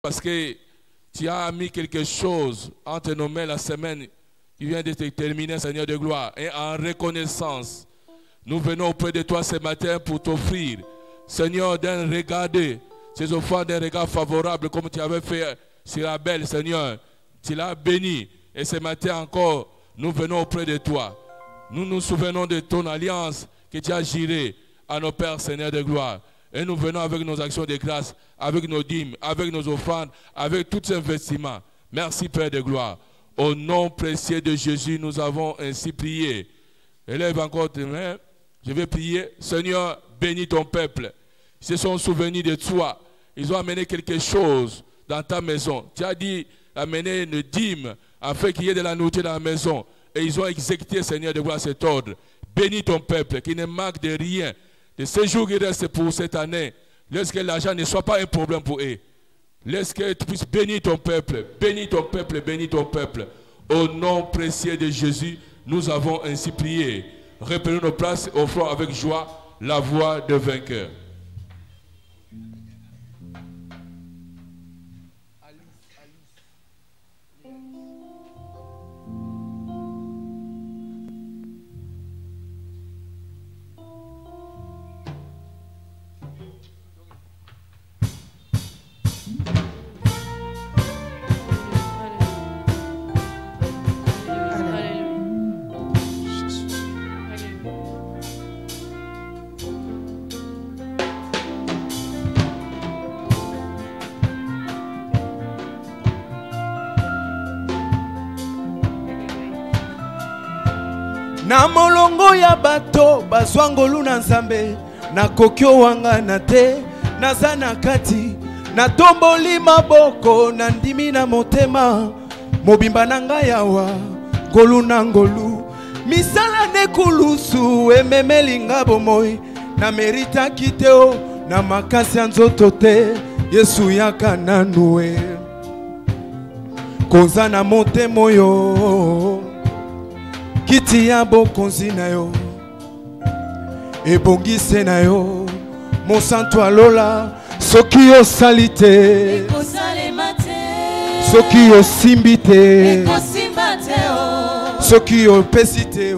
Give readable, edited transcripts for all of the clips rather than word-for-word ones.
parce que tu as mis quelque chose entre nos mains la semaine qui vient de se terminer, Seigneur de gloire. Et en reconnaissance, nous venons auprès de toi ce matin pour t'offrir, Seigneur, d'un regarder ces offrandes d'un regard favorable comme tu avais fait sur Abel, Seigneur. Tu l'as béni. Et ce matin encore, nous venons auprès de toi. Nous nous souvenons de ton alliance que tu as jurée à nos pères, Seigneur de gloire. Et nous venons avec nos actions de grâce, avec nos dîmes, avec nos offrandes, avec tous ces investissements. Merci, Père de gloire. Au nom précieux de Jésus, nous avons ainsi prié. Élève encore tes mains. Je vais prier. Seigneur, bénis ton peuple. Ils se sont souvenus de toi. Ils ont amené quelque chose dans ta maison. Tu as dit amener une dîme afin qu'il y ait de la nourriture dans la maison. Et ils ont exécuté, Seigneur de gloire, cet ordre. Bénis ton peuple, qui ne manque de rien. De ce jour qui reste pour cette année, laisse que l'argent ne soit pas un problème pour eux. Laisse que tu puisses bénir ton peuple. Bénis ton peuple, bénis ton peuple. Au nom précieux de Jésus, nous avons ainsi prié. Reprenons nos places et offrons avec joie la voix de vainqueur. Na molongo ya bato bazwangolu na nzambe na kokyo wanga na te naza na kati na tomboli maboko na ndimi na motema mobimba na ngai awa ngolu na ngolu misala nekulusu ememeli nga bomoi na merita kiteo na makasi ya nzoto te Yesu yaka nanu e konza na motema oyo kiti ya bokonzi na yo ebongise na yo mosantu alola soki osali te soki osimbi te soki opesi te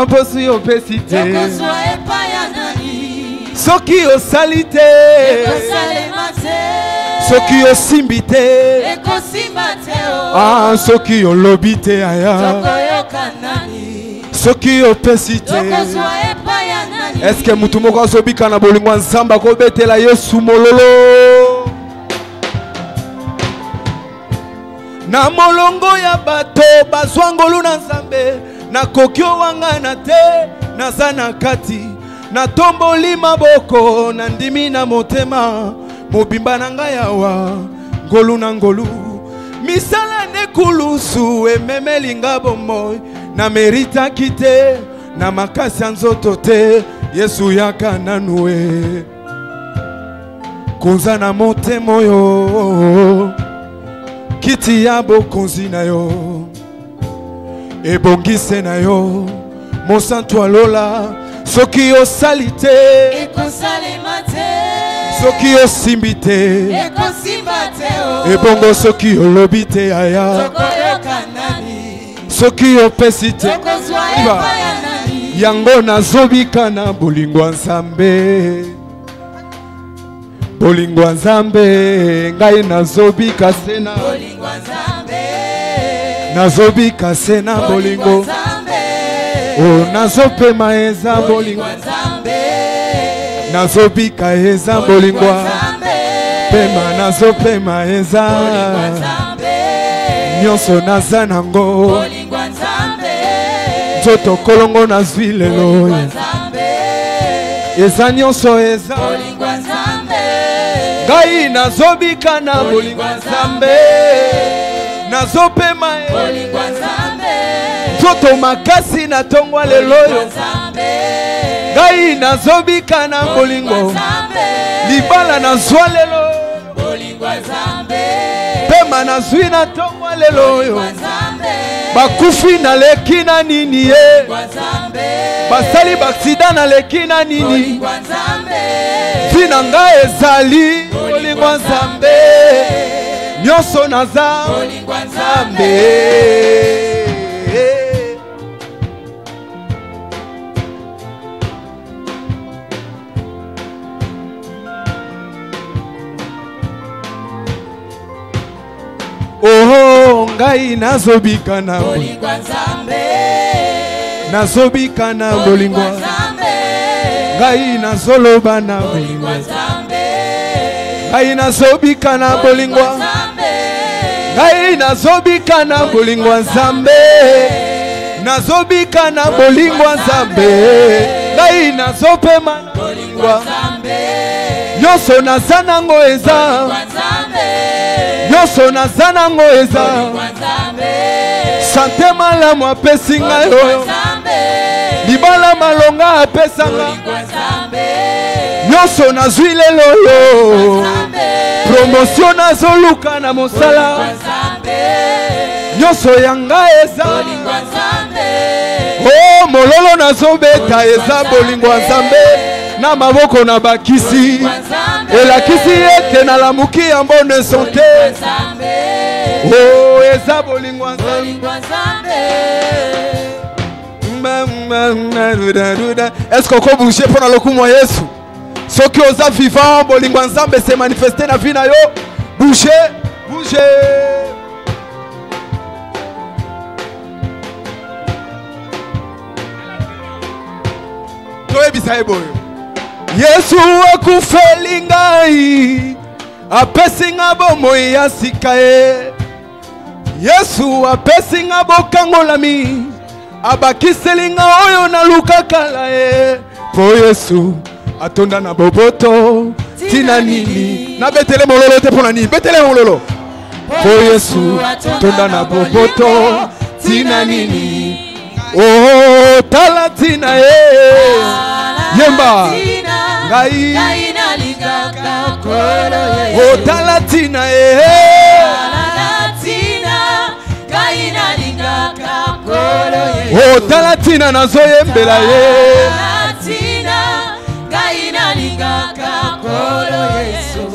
mposi opesi te soki osali te soki osimbi te soki olobi te aya soki opesi te eske mutu moko azobika na bolingo ya nzambe akobetela Yesu mololo na molongo ya bato bazwangolu na nzambe na kokyo wanga na te naza na kati na tomboli maboko na ndimi na motema mobimba na ngai awa ngolu na ngolu misala nekulusu ememeli nga bomoi na meritaki te na makasi ya nzoto te Yesu yaka nanu e konza na motema oyo kiti ya bokonzi na yo ebongise na yo mosantu alola soki osali te soki osimbi te ebongo soki olobi te aya soki opesi te yango nazobika na bolingo ya nzambe bolingo ya nzambe ngai nazobika se na nazobika se na bolingo nazopema eza bolingo nazobika eza bolingo pema nazopema eza nyonso naza nango nzoto kolongo nazwi lelo eza nyonso eza ngai nazobika na bolingo nzambe nazopema nzoto makasi na tongwa lelo ngai nazobika na bolingo libala nazwa lelo pema nazwi na tongwa lelo bakufi naleki na nini ye basali baksida naleki na nini tina nga ezali bolingwa nzambe nyonso naza bolingwa nzambe oh ngai nazobika na bolingwa nzambe nazobika na bolingwa nzambe ngai nazoloba na bolingwa nzambe ngai nazobika na bolingwa ngai nazobika na bolingwa nzambe nazobika na bolingwa nzambe ngai nazopema na bolingwa nyonso naza nango eza nyonso naza nango eza sante malamu apesi ngai oyo libala malonga apesa ngai nyonso nazwi lelo oyo promotion nazoluka na mosala nyonso ya ngai eza oh mololo nazobeta eza bolingwa nzambe na maboko na bakisi elakisi ete nalamuki ya mbone sante oh eza bolingwa nzambe est-ce qu'on peut bouger pour le coup moi Yesu soki oza vivant bolingwa nzambe se manifester na vie na yo bouger toyebisa ye boyo Yesu akufeli ngai apesi nga bomoi ya sika ye Yesu apesi nga bokangolami abakiseli nga oyo nalukakala ye po Yesu atonda na boboto tina nini na betele mololo te pona nini betele mololo po Yesu atonda na boboto tina nini oh tala tina ye yemba ngai nalingaka kolo ye oh tala tina ye ngai nalingaka kolo ye oh tala tina nazoyembela ye ngai nalingaka kolo Yesu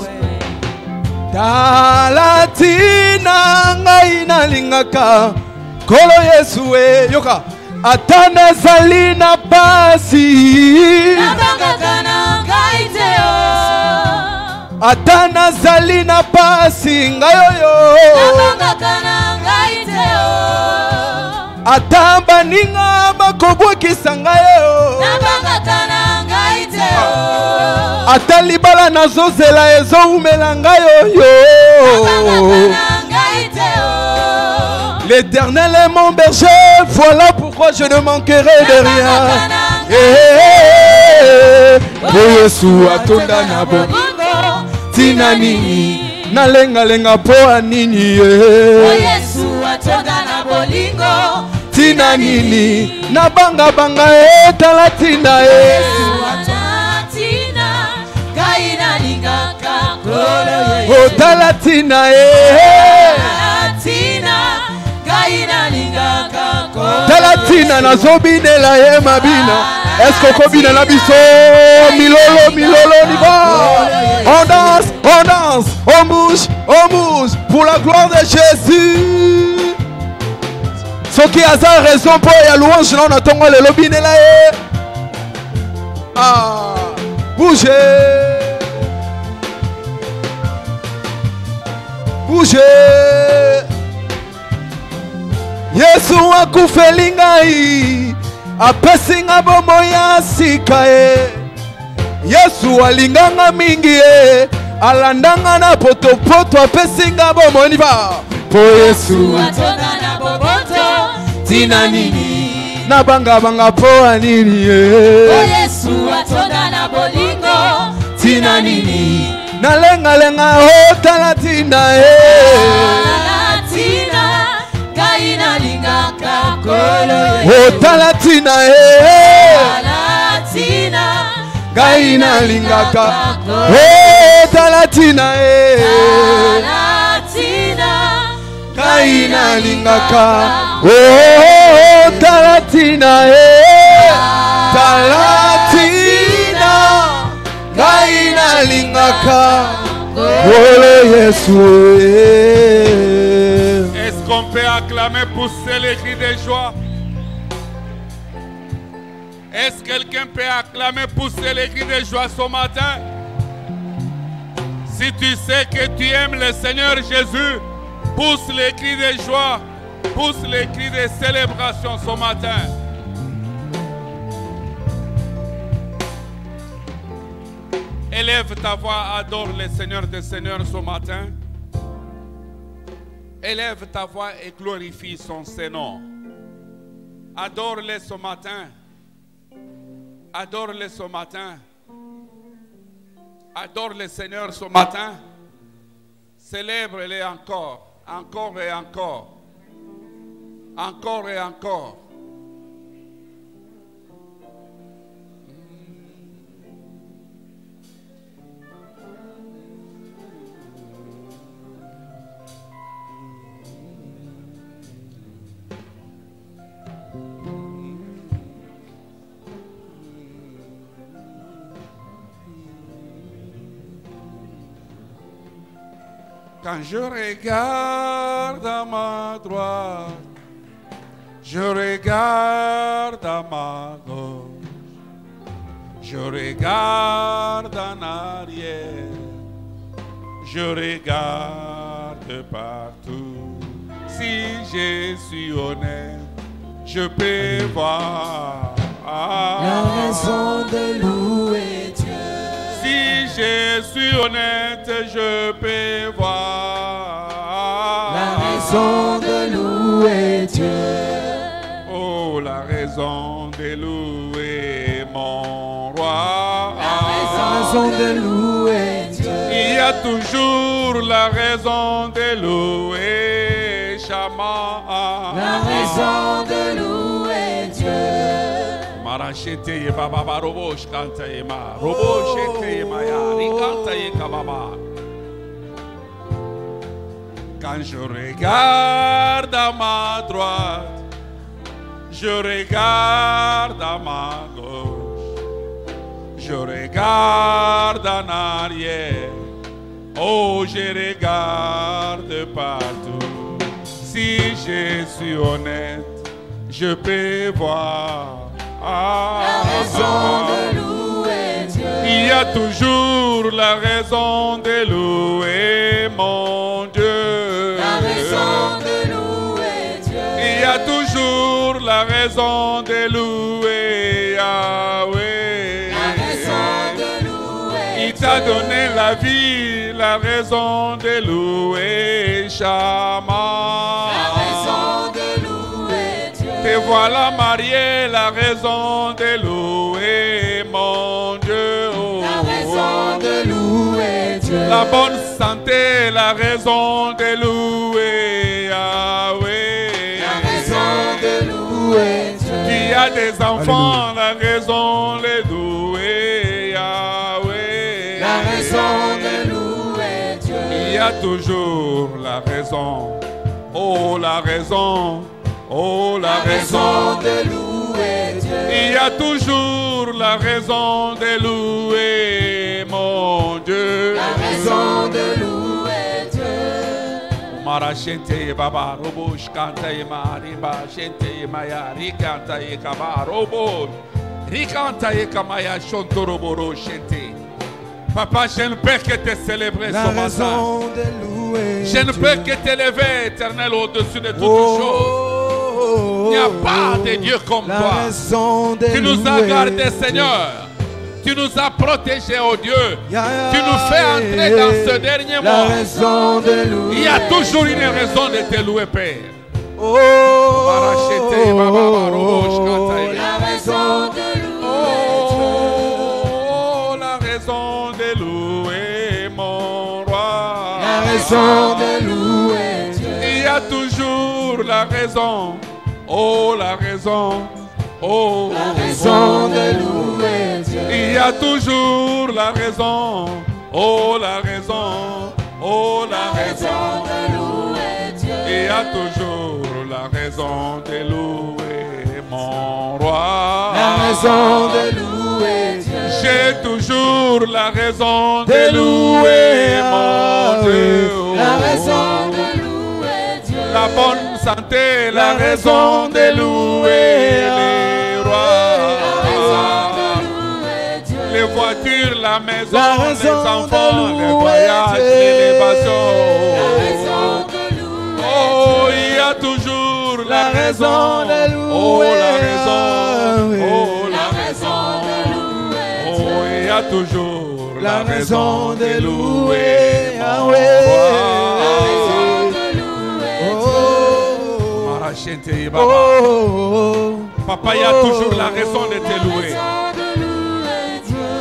tala tina ngai nalingaka kolo Yesu we yoka ata nazali na pasi nabangaka na ngai te o ata nazali na pasi ngai oyo nabangaka na ngai te o ata baninga bakobwakisa ngai o nabangaka na ngai te o ata libala nazozela ezoumela ngai oyo nabangaka na ngai te o L'Éternel est mon berger, voilà pourquoi je ne manquerai de rien. Oh Yesu atonda na bolingo tina nini nalenga lenga po anini Oh Yesu atonda na bolingo tina nini na banga banga etala tina Yesu atonda tina kaina lingaka kolo oh tala tina Talatina na zobinela ye mabina. Est-ce qu'on combine la biso? Milolo, milolo, niva. On danse, on bouge pour la gloire de Jésus. Ce qui a sa raison pour y louange, non, on attend le lobinela ye. Ah, bougez. Yesu akufeli ngai apesi nga bomoi ya sika ye Yesu alinganga mingi ye alandanga na potopoto apesi nga bomoi niba po Yesu atonda na boboto tina nini na banga banga po anini ye po Yesu atonda na bolingo tina nini na lenga lenga ho tala tina ye kaina lingaka kolo oh talatina talatina kaina lingaka oh talatina talatina kaina lingaka oh talatina talatina kaina lingaka Est-ce qu'on peut acclamer, pousser les cris de joie? Est-ce que quelqu'un peut acclamer, pousser les cris de joie ce matin? Si tu sais que tu aimes le Seigneur Jésus, pousse les cris de joie, pousse les cris de célébration ce matin. Élève ta voix, adore le Seigneur des Seigneurs ce matin. Élève ta voix et glorifie son Saint-Nom. Adore-le ce matin. Adore-le ce matin. Adore le Seigneur ce matin. Célèbre-le encore. Encore et encore. Encore et encore. Quand je regarde à ma droite, je regarde à ma gauche, je regarde en arrière, je regarde partout. Si je suis honnête, je peux voir la raison de louer Dieu. Si je suis honnête, je peux voir la raison de louer Dieu. Oh, la raison de louer mon roi. La raison de louer Dieu. Il y a toujours la raison de louer Shama. La raison de louer Dieu. Marachete ye baba barobosh kanta ye ma roboshete ye maya rikanta ye kababa. Quand je regarde à ma droite, je regarde à ma gauche, je regarde en arrière, oh je regarde partout. Si je suis honnête, je peux voir la raison de louer Dieu. Il y a toujours la raison de louer mon Dieu. La raison de louer Dieu. Il y a toujours la raison de louer Yahweh. La raison de louer Il t'a donné la vie, la raison de louer Shama. La raison de louer Dieu. Te voilà marié, la raison de louer mon Dieu. La raison de louer Dieu. La bonne santé, la raison de louer Yahweh. La raison de louer Dieu. Qui a des enfants, la raison de louer Yahweh. La raison de louer Dieu. Il y a toujours la raison. Oh, la raison. Oh, la raison de louer Dieu. Il y a toujours la raison de louer mon Dieu. La raison de louer Dieu. Marachente baba robo shkanta yema riba shente yemaya rikanta yekaba robo rikanta yekamaya shontoroboro shente. Papa, je ne peux que te célébrer ce matin. Je ne peux que t'élever, Éternel, au-dessus de toutes choses. Il n'y a pas de Dieu comme toi. Tu nous as gardés, Seigneur. Tu nous as protégés, oh Dieu. Tu nous fais entrer dans ce dernier moment. Il y a toujours une raison de te louer, Père. La raison de louer. La raison de louer mon roi. La raison de louer Dieu. Il y a toujours la raison. Oh, la raison. Oh, la raison de louer Dieu. Il y a toujours la raison. Oh, la raison. Oh, la raison de louer Dieu. Il y a toujours la raison de louer mon roi. La raison de louer Dieu. J'ai toujours la raison de louer mon Dieu. La raison de louer Dieu. La bonne santé, la raison de louer les rois. Les voitures, la maison, les enfants, les voyages, l'élévation. Oh, il y a toujours la raison de louer. Oh, la raison. Oh, la raison. Oh, il y a toujours la raison de louer. Papa, il y a toujours la raison de te louer.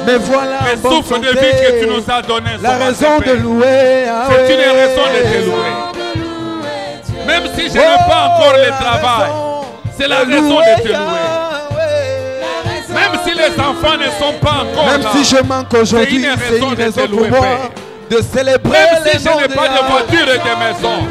Mais voilà le souffle de vie que tu nous as donné. La raison de louer. C'est une raison de te louer. Même si je n'ai pas encore le travail, c'est la raison de te louer. Même si les enfants ne sont pas encore là, même si je manque aujourd'hui, c'est une raison pour moi de célébrer. Même si je n'ai pas de voiture et de maison,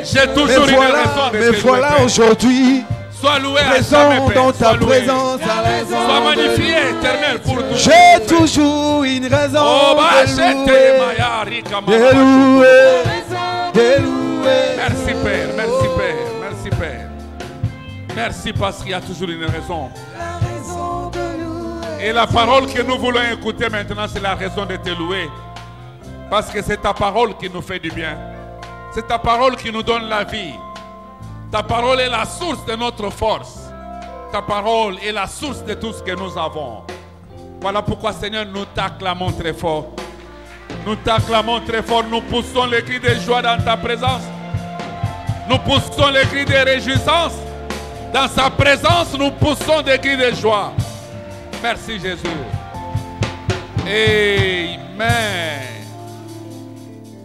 j'ai toujours une raison de te louer. Mais voilà aujourd'hui. Sois loué à présent dans ta présence. Sois magnifié, éternel, pour tout. J'ai toujours une raison de louer. Merci Père, merci Père, merci Père. Merci parce qu'il y a toujours une raison. Et la parole que nous voulons écouter maintenant, c'est la raison de te louer. Parce que c'est ta parole qui nous fait du bien. C'est ta parole qui nous donne la vie. Ta parole est la source de notre force. Ta parole est la source de tout ce que nous avons. Voilà pourquoi, Seigneur, nous t'acclamons très fort. Nous t'acclamons très fort. Nous poussons les cris de joie dans ta présence. Nous poussons les cris de réjouissance. Dans sa présence, nous poussons des cris de joie. Merci Jésus. Amen.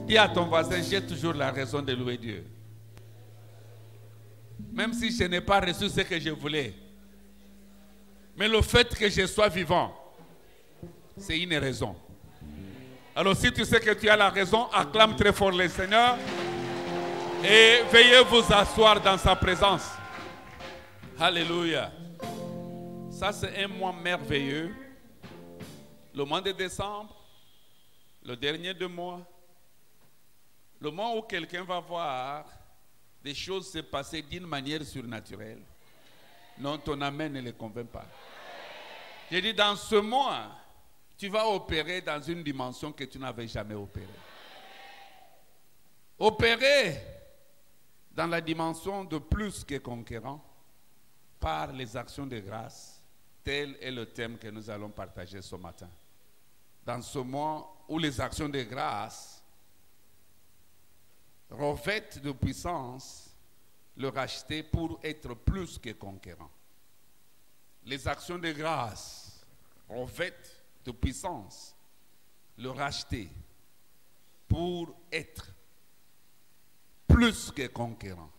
Dis à ton voisin, j'ai toujours la raison de louer Dieu. Même si je n'ai pas reçu ce que je voulais. Mais le fait que je sois vivant, c'est une raison. Alors si tu sais que tu as la raison, acclame très fort le Seigneur. Et veuillez vous asseoir dans sa présence. Alléluia. Ça c'est un mois merveilleux. Le mois de décembre, le dernier de mois. Le mois où quelqu'un va voir des choses se passer d'une manière surnaturelle. Non, ton amen ne les convainc pas. J'ai dit, dans ce mois, tu vas opérer dans une dimension que tu n'avais jamais opérée. Opérer dans la dimension de plus que conquérant par les actions de grâce. Tel est le thème que nous allons partager ce matin. Dans ce mois où les actions de grâce revêtent de puissance le racheter pour être plus que conquérant. Les actions de grâce revêtent de puissance le racheter pour être plus que conquérant.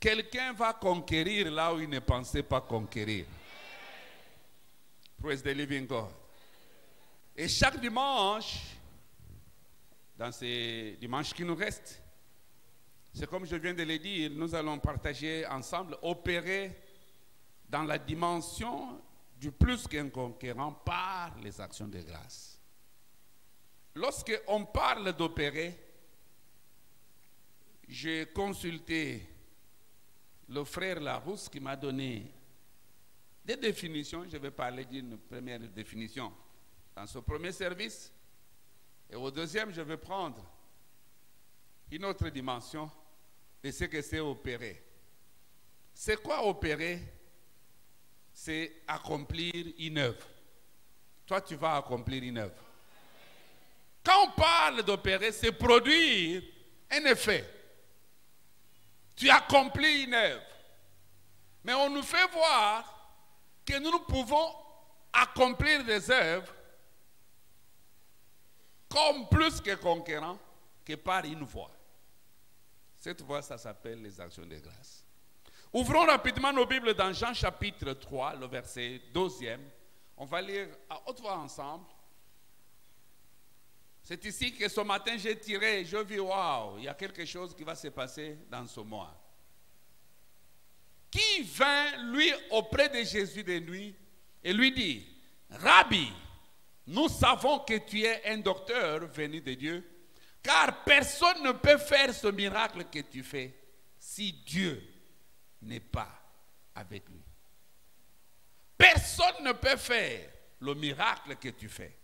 Quelqu'un va conquérir là où il ne pensait pas conquérir. Praise the living God. Et chaque dimanche, dans ces dimanches qui nous restent, c'est comme je viens de le dire, nous allons partager ensemble, opérer dans la dimension du plus qu'un conquérant par les actions de grâce. Lorsqu'on parle d'opérer, j'ai consulté le frère Larousse qui m'a donné des définitions. Je vais parler d'une première définition dans ce premier service. Et au deuxième, je vais prendre une autre dimension de ce que c'est opérer. C'est quoi opérer? C'est accomplir une œuvre. Toi, tu vas accomplir une œuvre. Quand on parle d'opérer, c'est produire un effet. Tu accomplis une œuvre. Mais on nous fait voir que nous pouvons accomplir des œuvres comme plus que conquérant que par une voie. Cette voie, ça s'appelle les actions de grâce. Ouvrons rapidement nos Bibles dans Jean chapitre 3, le verset 12e. On va lire à haute voix ensemble. C'est ici que ce matin j'ai tiré, je vis, waouh, il y a quelque chose qui va se passer dans ce mois. Qui vint, lui, auprès de Jésus de nuit et lui dit, Rabbi, Nous savons que tu es un docteur venu de Dieu, car personne ne peut faire ce miracle que tu fais si Dieu n'est pas avec lui. Personne ne peut faire le miracle que tu fais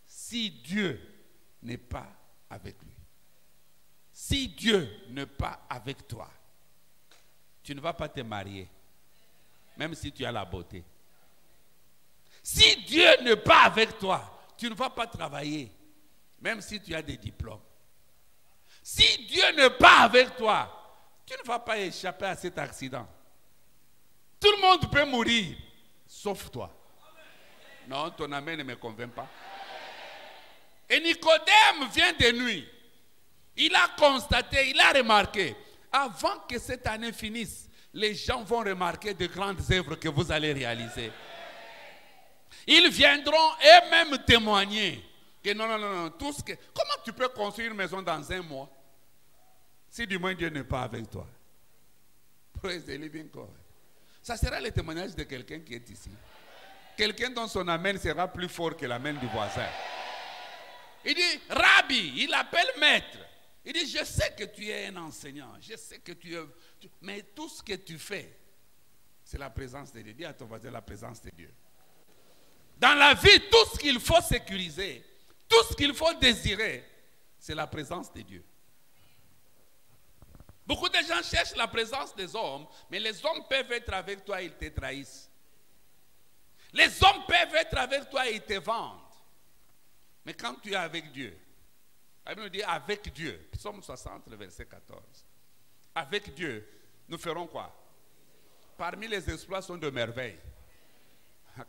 si Dieu n'est pas avec lui. Si Dieu n'est pas avec toi, tu ne vas pas te marier, même si tu as la beauté. Si Dieu n'est pas avec toi, tu ne vas pas travailler, même si tu as des diplômes. Si Dieu n'est pas avec toi, tu ne vas pas échapper à cet accident. Tout le monde peut mourir, sauf toi. Non, ton amen ne me convainc pas. Et Nicodème vient de nuit. Il a constaté, il a remarqué, avant que cette année finisse, les gens vont remarquer de grandes œuvres que vous allez réaliser. Ils viendront eux-mêmes témoigner que non, tout ce que... Comment tu peux construire une maison dans un mois si du moins Dieu n'est pas avec toi? Praise the living God. Ça sera le témoignage de quelqu'un qui est ici. Quelqu'un dont son amen sera plus fort que l'amen du voisin. Il dit, Rabbi, il appelle maître. Il dit, je sais que tu es un enseignant, je sais que tu es... Mais tout ce que tu fais, c'est la présence de Dieu. Dis à ton voisin, la présence de Dieu. Dans la vie, tout ce qu'il faut sécuriser, tout ce qu'il faut désirer, c'est la présence de Dieu. Beaucoup de gens cherchent la présence des hommes, mais les hommes peuvent être avec toi et ils te trahissent. Les hommes peuvent être avec toi et ils te vendent. Mais quand tu es avec Dieu, la Bible nous dit avec Dieu, Psaume 60, verset 14. Avec Dieu, nous ferons quoi? Parmi les exploits sont de merveilles.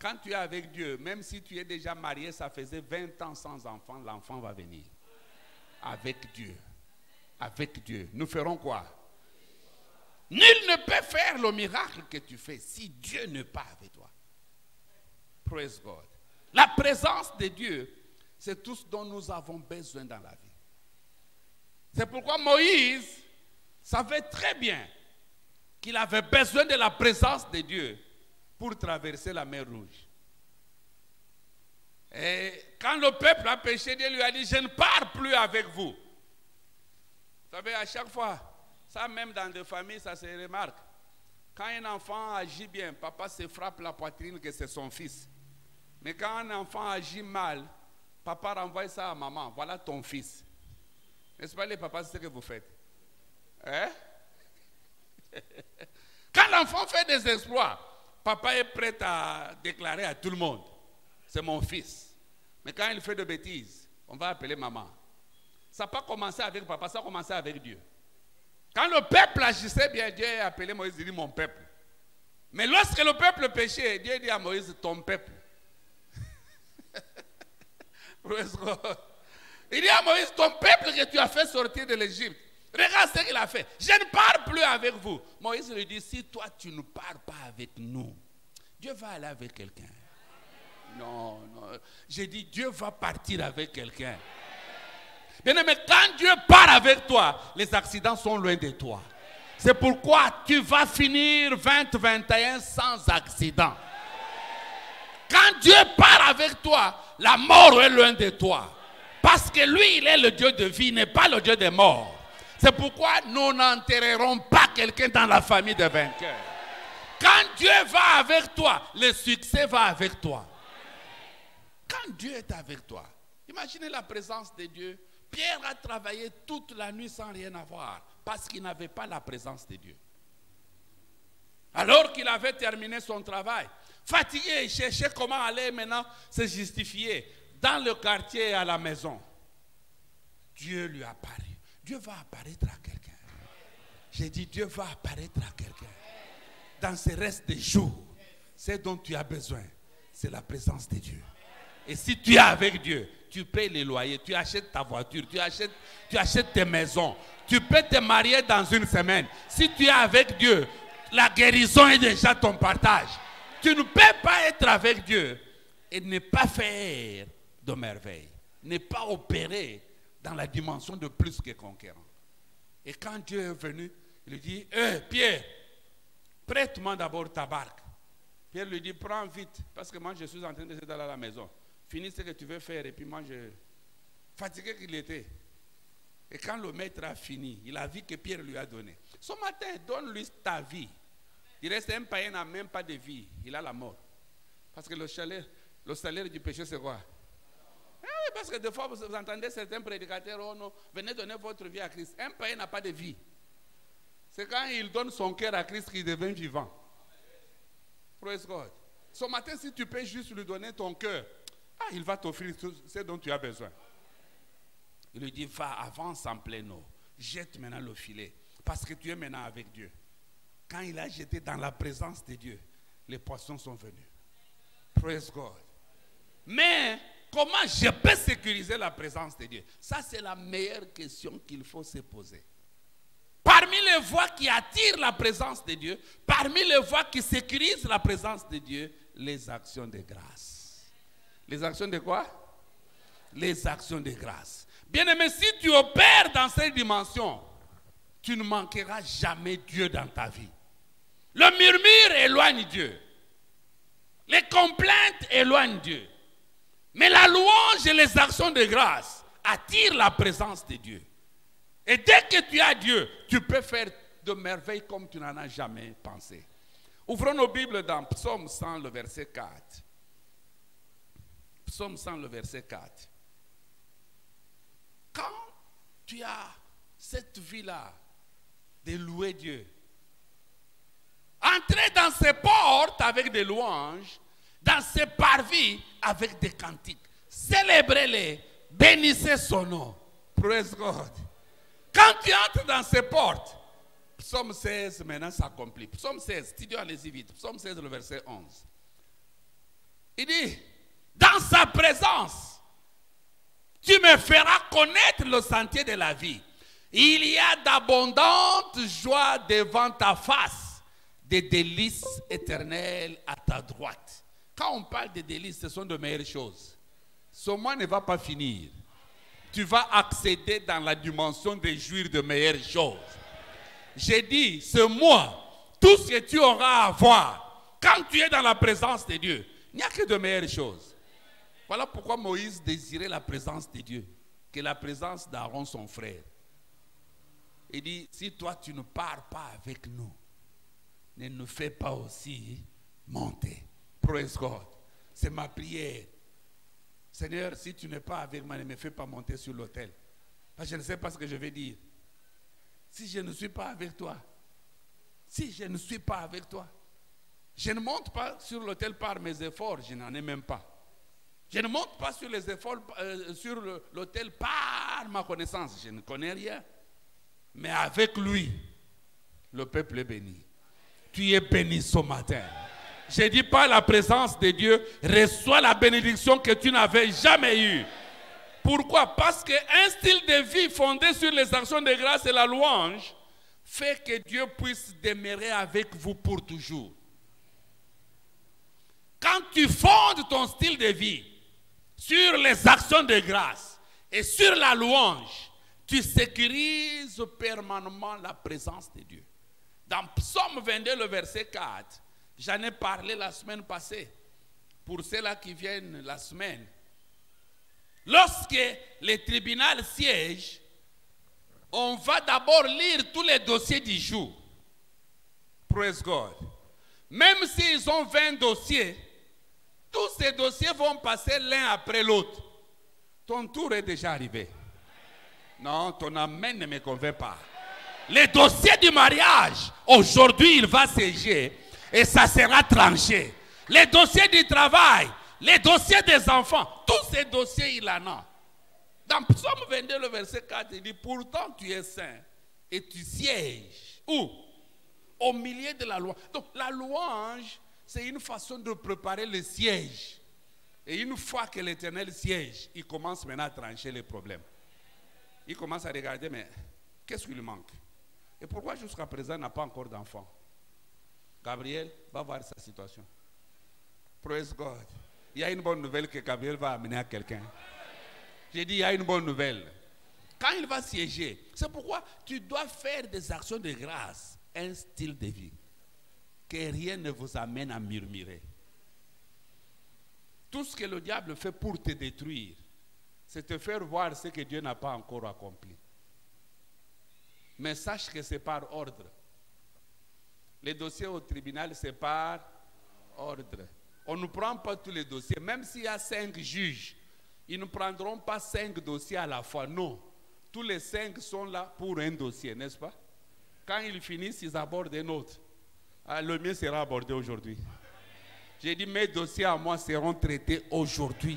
Quand tu es avec Dieu, même si tu es déjà marié, ça faisait 20 ans sans enfant, l'enfant va venir. Avec Dieu, nous ferons quoi? Nul ne peut faire le miracle que tu fais si Dieu n'est pas avec toi. Praise God. La présence de Dieu, c'est tout ce dont nous avons besoin dans la vie. C'est pourquoi Moïse savait très bien qu'il avait besoin de la présence de Dieu pour traverser la mer Rouge. Et quand le peuple a péché, Dieu lui a dit, je ne pars plus avec vous. Vous savez, à chaque fois, ça même dans des familles, ça se remarque. Quand un enfant agit bien, papa se frappe la poitrine que c'est son fils. Mais quand un enfant agit mal, papa renvoie ça à maman. Voilà ton fils. N'est-ce pas les papas, c'est ce que vous faites? Hein? Quand l'enfant fait des exploits, papa est prêt à déclarer à tout le monde, c'est mon fils. Mais quand il fait de bêtises, on va appeler maman. Ça n'a pas commencé avec papa, ça a commencé avec Dieu. Quand le peuple agissait bien, Dieu a appelé Moïse, il dit mon peuple. Mais lorsque le peuple péchait, Dieu dit à Moïse, ton peuple. Il dit à Moïse, ton peuple que tu as fait sortir de l'Égypte, regarde ce qu'il a fait. Je ne pars plus avec vous. Moïse lui dit, si toi tu ne pars pas avec nous, Dieu va aller avec quelqu'un. Non. J'ai dit, Dieu va partir avec quelqu'un. Mais quand Dieu part avec toi, les accidents sont loin de toi. C'est pourquoi tu vas finir 2021 sans accident. Quand Dieu part avec toi, la mort est loin de toi. Parce que lui, il est le Dieu de vie, il n'est pas le Dieu des morts. C'est pourquoi nous n'enterrerons pas quelqu'un dans la famille des vainqueurs. Quand Dieu va avec toi, le succès va avec toi. Quand Dieu est avec toi, imaginez la présence de Dieu. Pierre a travaillé toute la nuit sans rien avoir parce qu'il n'avait pas la présence de Dieu. Alors qu'il avait terminé son travail, fatigué, il cherchait comment aller maintenant se justifier dans le quartier et à la maison. Dieu lui apparaît. Dieu va apparaître à quelqu'un. J'ai dit, Dieu va apparaître à quelqu'un. Dans ce reste des jours, ce dont tu as besoin, c'est la présence de Dieu. Et si tu es avec Dieu, tu payes les loyers, tu achètes ta voiture, tu achètes tes maisons. Tu peux te marier dans une semaine. Si tu es avec Dieu, la guérison est déjà ton partage. Tu ne peux pas être avec Dieu et ne pas faire de merveilles. Ne pas opérer dans la dimension de plus que conquérant. Et quand Dieu est venu, il lui dit, Pierre, prête-moi d'abord ta barque. Pierre lui dit, prends vite, parce que moi je suis en train d'aller à la maison. finis ce que tu veux faire. Et puis moi, fatigué qu'il était. Et quand le maître a fini, il a vu que Pierre lui a donné. Ce matin, donne-lui ta vie. Il reste un païen n'a même pas de vie. Il a la mort. Parce que le salaire du péché, c'est quoi? Oui, parce que des fois, vous entendez certains prédicateurs, oh non, venez donner votre vie à Christ. Un païen n'a pas de vie. C'est quand il donne son cœur à Christ qu'il devient vivant. Praise God. Ce matin, si tu peux juste lui donner ton cœur, il va t'offrir ce dont tu as besoin. Il lui dit, va, avance en pleine eau. Jette maintenant le filet. Parce que tu es maintenant avec Dieu. Quand il a jeté dans la présence de Dieu, les poissons sont venus. Praise God. Mais comment je peux sécuriser la présence de Dieu? Ça, c'est la meilleure question qu'il faut se poser. Parmi les voies qui attirent la présence de Dieu, parmi les voies qui sécurisent la présence de Dieu, les actions de grâce. Les actions de quoi? Les actions de grâce. Bien-aimé, si tu opères dans cette dimension, tu ne manqueras jamais Dieu dans ta vie. Le murmure éloigne Dieu. Les complaintes éloignent Dieu. Mais la louange et les actions de grâce attirent la présence de Dieu. Et dès que tu as Dieu, tu peux faire de merveilles comme tu n'en as jamais pensé. Ouvrons nos Bibles dans Psaume 100, le verset 4. Psaume 100, le verset 4. Quand tu as cette vie-là de louer Dieu, entrez dans ses portes avec des louanges, dans ses parvis avec des cantiques. Célébrez-les, bénissez son nom. Praise God. Quand tu entres dans ses portes, Psaume 16 maintenant s'accomplit. Psaume 16, studio, allez-y vite. Psaume 16, le verset 11. Il dit, dans sa présence, tu me feras connaître le sentier de la vie. Il y a d'abondantes joies devant ta face, des délices éternelles à ta droite. Quand on parle de délices, ce sont de meilleures choses. Ce mois ne va pas finir. Tu vas accéder dans la dimension de jouir de meilleures choses. J'ai dit, ce mois, tout ce que tu auras à voir, quand tu es dans la présence de Dieu, il n'y a que de meilleures choses. Voilà pourquoi Moïse désirait la présence de Dieu, que la présence d'Aaron, son frère. Il dit, si toi tu ne pars pas avec nous, ne nous fais pas aussi monter. Praise God. C'est ma prière. Seigneur, si tu n'es pas avec moi, ne me fais pas monter sur l'autel. Je ne sais pas ce que je vais dire. Si je ne suis pas avec toi, si je ne suis pas avec toi, je ne monte pas sur l'autel par mes efforts, je n'en ai même pas. Je ne monte pas sur les efforts, sur l'autel par ma connaissance, je ne connais rien. Mais avec lui, le peuple est béni. Tu es béni ce matin. Je dis par la présence de Dieu, reçois la bénédiction que tu n'avais jamais eue. Pourquoi? Parce qu'un style de vie fondé sur les actions de grâce et la louange fait que Dieu puisse demeurer avec vous pour toujours. Quand tu fondes ton style de vie sur les actions de grâce et sur la louange, tu sécurises permanemment la présence de Dieu. Dans Psaume 22, le verset 4, j'en ai parlé la semaine passée. Pour ceux-là qui viennent la semaine. Lorsque les tribunaux siègent, on va d'abord lire tous les dossiers du jour. Praise God. Même s'ils ont 20 dossiers, tous ces dossiers vont passer l'un après l'autre. Ton tour est déjà arrivé. Non, ton amen ne me convainc pas. Les dossiers du mariage, aujourd'hui, il va siéger et ça sera tranché. Les dossiers du travail, les dossiers des enfants, tous ces dossiers, il en a. Dans Psaume 22, le verset 4, il dit, pourtant tu es saint et tu sièges. Où? Au milieu de la louange. Donc la louange, c'est une façon de préparer le siège. Et une fois que l'Éternel siège, il commence maintenant à trancher les problèmes. Il commence à regarder, mais qu'est-ce qui lui manque? Et pourquoi jusqu'à présent il n'a pas encore d'enfant? Gabriel va voir sa situation. Praise God. Il y a une bonne nouvelle que Gabriel va amener à quelqu'un. J'ai dit, il y a une bonne nouvelle. Quand il va siéger, c'est pourquoi tu dois faire des actions de grâce, un style de vie. Que rien ne vous amène à murmurer. Tout ce que le diable fait pour te détruire, c'est te faire voir ce que Dieu n'a pas encore accompli. Mais sache que c'est par ordre. Les dossiers au tribunal, c'est par ordre. On ne prend pas tous les dossiers. Même s'il y a 5 juges, ils ne prendront pas 5 dossiers à la fois. Non. Tous les 5 sont là pour un dossier, n'est-ce pas? Quand ils finissent, ils abordent un autre. Ah, le mien sera abordé aujourd'hui. J'ai dit, mes dossiers à moi seront traités aujourd'hui.